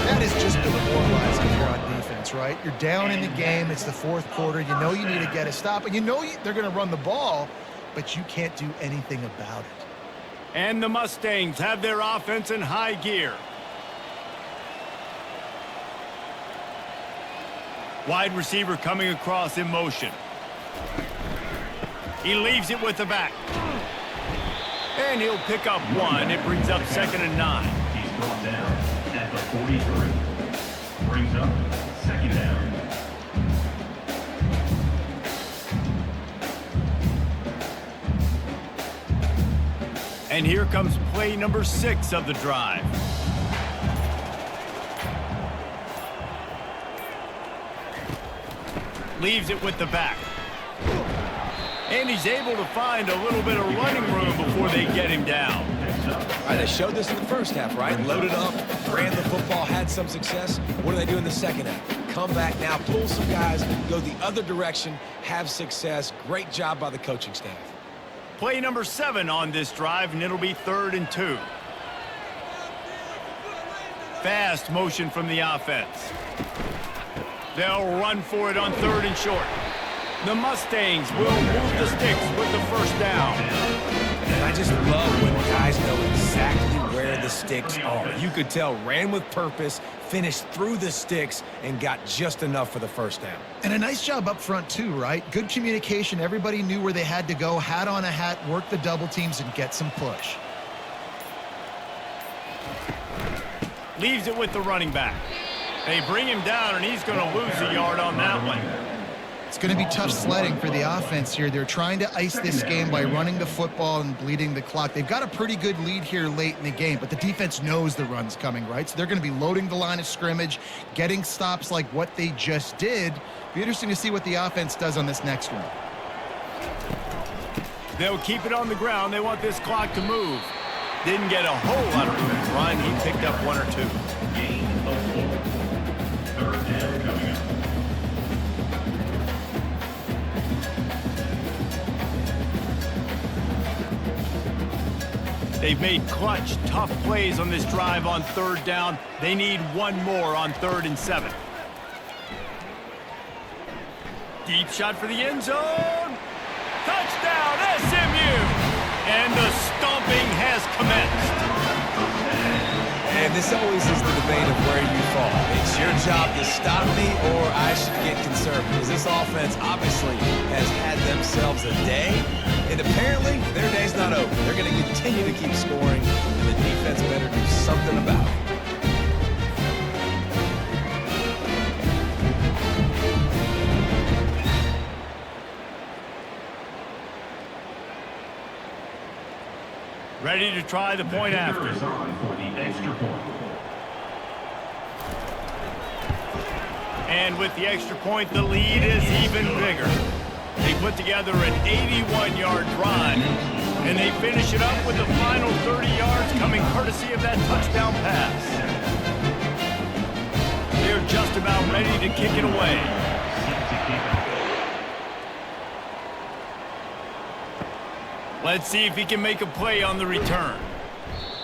That is just demoralizing here on defense, right? You're down in the game. It's the 4th quarter. You know you need to get a stop, and you know they're going to run the ball, but you can't do anything about it. And the Mustangs have their offense in high gear. Wide receiver coming across in motion. He leaves it with the back. And he'll pick up 1. It brings up 2nd and 9. He's brought down at the 43. Brings up 2nd down. And here comes play number 6 of the drive. Leaves it with the back. And he's able to find a little bit of running room before they get him down. All right, they showed this in the first half, right? Loaded up, ran the football, had some success. What do they do in the second half? Come back now, pull some guys, go the other direction, have success. Great job by the coaching staff. Play number 7 on this drive, and it'll be 3rd and 2. Fast motion from the offense. They'll run for it on 3rd and short. The Mustangs will move the sticks with the 1st down. And I just love when guys know exactly where the sticks are. You could tell ran with purpose, finished through the sticks, and got just enough for the 1st down. And a nice job up front too, right? Good communication. Everybody knew where they had to go, hat on a hat, work the double teams, and get some push. Leaves it with the running back. They bring him down, and he's going to lose a yard on that one. It's going to be tough sledding for the offense here. They're trying to ice this game by running the football and bleeding the clock. They've got a pretty good lead here late in the game, but the defense knows the run's coming, right? So they're going to be loading the line of scrimmage, getting stops like what they just did. Be interesting to see what the offense does on this next one. They'll keep it on the ground. They want this clock to move. Didn't get a whole lot of room to run. He picked up 1 or 2. Gain of 4. 3rd down. They've made clutch, tough plays on this drive on third down. They need one more on 3rd and 7. Deep shot for the end zone. Touchdown, SMU! And the stomping has commenced. And this always is the debate of where you fall. It's your job to stop me or I should get conservative. Because this offense obviously has had themselves a day. And apparently, their day's not over. They're going to continue to keep scoring. And the defense better do something about it. Ready to try the point after. Is on for the extra point. And with the extra point, the lead is even bigger. They put together an 81-yard drive, and they finish it up with the final 30 yards coming courtesy of that touchdown pass. They're just about ready to kick it away. Let's see if he can make a play on the return.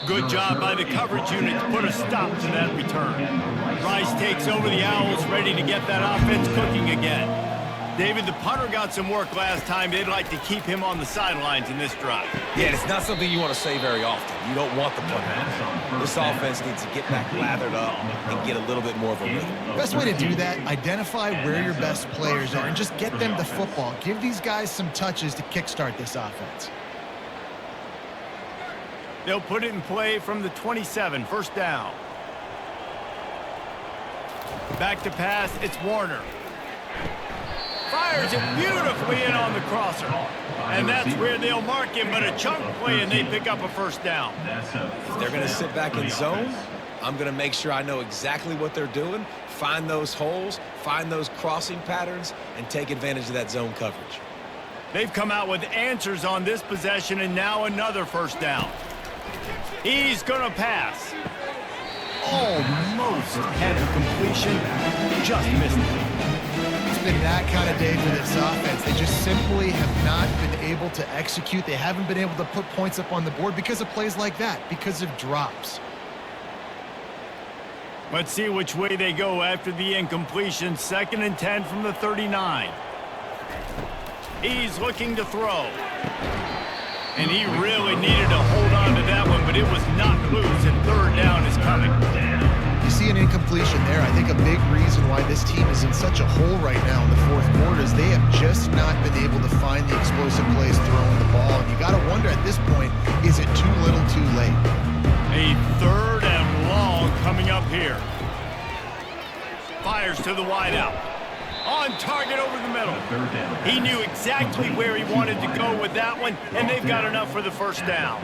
Good job by the coverage unit to put a stop to that return. Rice takes over the Owls, ready to get that offense cooking again. David, the punter got some work last time. They'd like to keep him on the sidelines in this drive. Yeah, it's not something you want to say very often. You don't want the punter. This offense needs to get back lathered up and get a little bit more of a rhythm. Best way to do that, identify where your best players are and just get them the football. Give these guys some touches to kickstart this offense. They'll put it in play from the 27, 1st down. Back to pass, it's Warner. Fires it beautifully in on the crosser. And that's where they'll mark him, but a chunk play and they pick up a 1st down. If they're going to sit back in zone, I'm going to make sure I know exactly what they're doing, find those holes, find those crossing patterns, and take advantage of that zone coverage. They've come out with answers on this possession, and now another 1st down. He's going to pass. Almost had a completion, just missed it. It's been that kind of day for this offense. They just simply have not been able to execute. They haven't been able to put points up on the board because of plays like that, because of drops. Let's see which way they go after the incompletion. 2nd and 10 from the 39. He's looking to throw. And he really needed to hold on to that one, but it was knocked loose, and 3rd down is coming. You see an incompletion there. I think a big reason why this team is in such a hole right now in the 4th quarter is they have just not been able to find the explosive plays throwing the ball. And you got to wonder at this point, is it too little too late? A 3rd and long coming up here. Fires to the wideout. On target over the middle. He knew exactly where he wanted to go with that one, and they've got enough for the 1st down.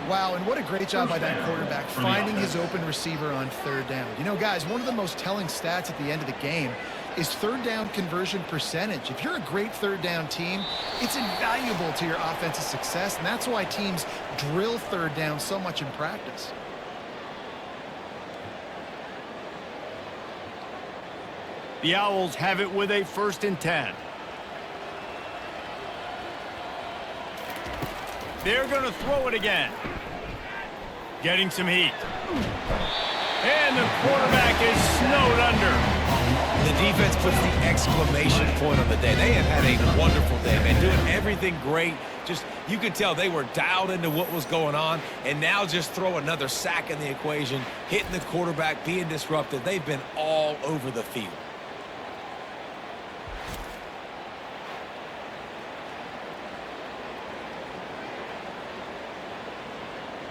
Wow, and what a great job by that quarterback finding his open receiver on 3rd down. You know, guys, one of the most telling stats at the end of the game is 3rd down conversion percentage. If you're a great 3rd down team, it's invaluable to your offensive success, and that's why teams drill 3rd down so much in practice. The Owls have it with a 1st and 10. They're going to throw it again. Getting some heat. And the quarterback is snowed under. The defense puts the exclamation point on the day. They have had a wonderful day, man, doing everything great. Just, you could tell they were dialed into what was going on, and now just throw another sack in the equation, hitting the quarterback, being disrupted. They've been all over the field.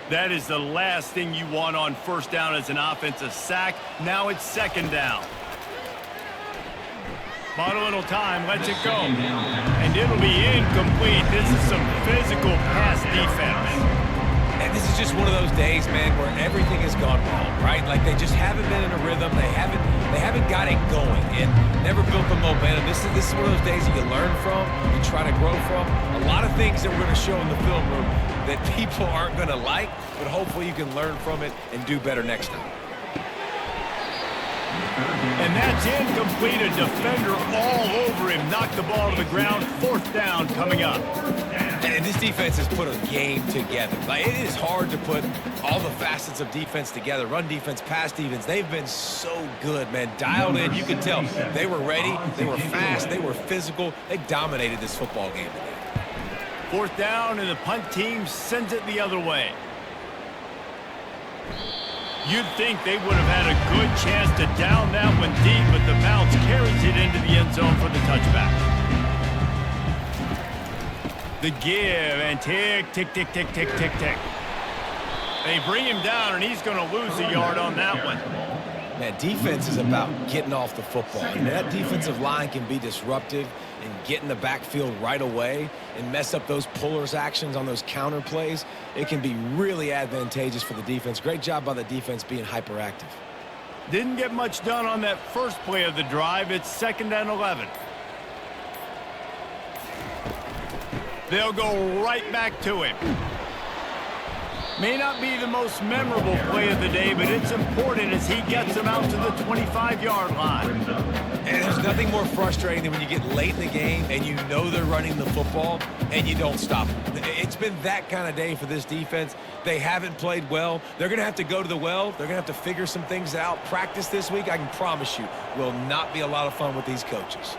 That is the last thing you want on 1st down as an offensive sack. Now it's 2nd down. Bought a little time, lets it go. And it'll be incomplete. This is some physical pass defense. And this is just one of those days, man, where everything has gone wrong, right? Like they just haven't been in a rhythm. They haven't got it going and never built the momentum. This is one of those days that you learn from, you try to grow from. A lot of things that we're going to show in the film room that people aren't going to like, but hopefully you can learn from it and do better next time. And that's incomplete. A defender all over him. Knocked the ball to the ground. 4th down coming up. And this defense has put a game together. Like, it is hard to put all the facets of defense together. Run defense, pass defense. They've been so good, man. Dialed in. You can tell they were ready. They were fast. They were physical. They dominated this football game today. Fourth down, and the punt team sends it the other way. You'd think they would have had a good chance to down that one deep, but the bounce carries it into the end zone for the touchback. The give, and tick, tick, tick, tick, tick, tick, tick. They bring him down, and he's going to lose a yard on that one. Man, defense is about getting off the football. And that defensive line can be disruptive and get in the backfield right away and mess up those pullers actions on those counter plays. It can be really advantageous for the defense. Great job by the defense being hyperactive. Didn't get much done on that first play of the drive. It's 2nd and 11. They'll go right back to him. May not be the most memorable play of the day, but it's important as he gets them out to the 25-yard line. And there's nothing more frustrating than when you get late in the game and you know they're running the football and you don't stop them. It's been that kind of day for this defense. They haven't played well. They're going to have to go to the well. They're going to have to figure some things out. Practice this week, I can promise you, will not be a lot of fun with these coaches.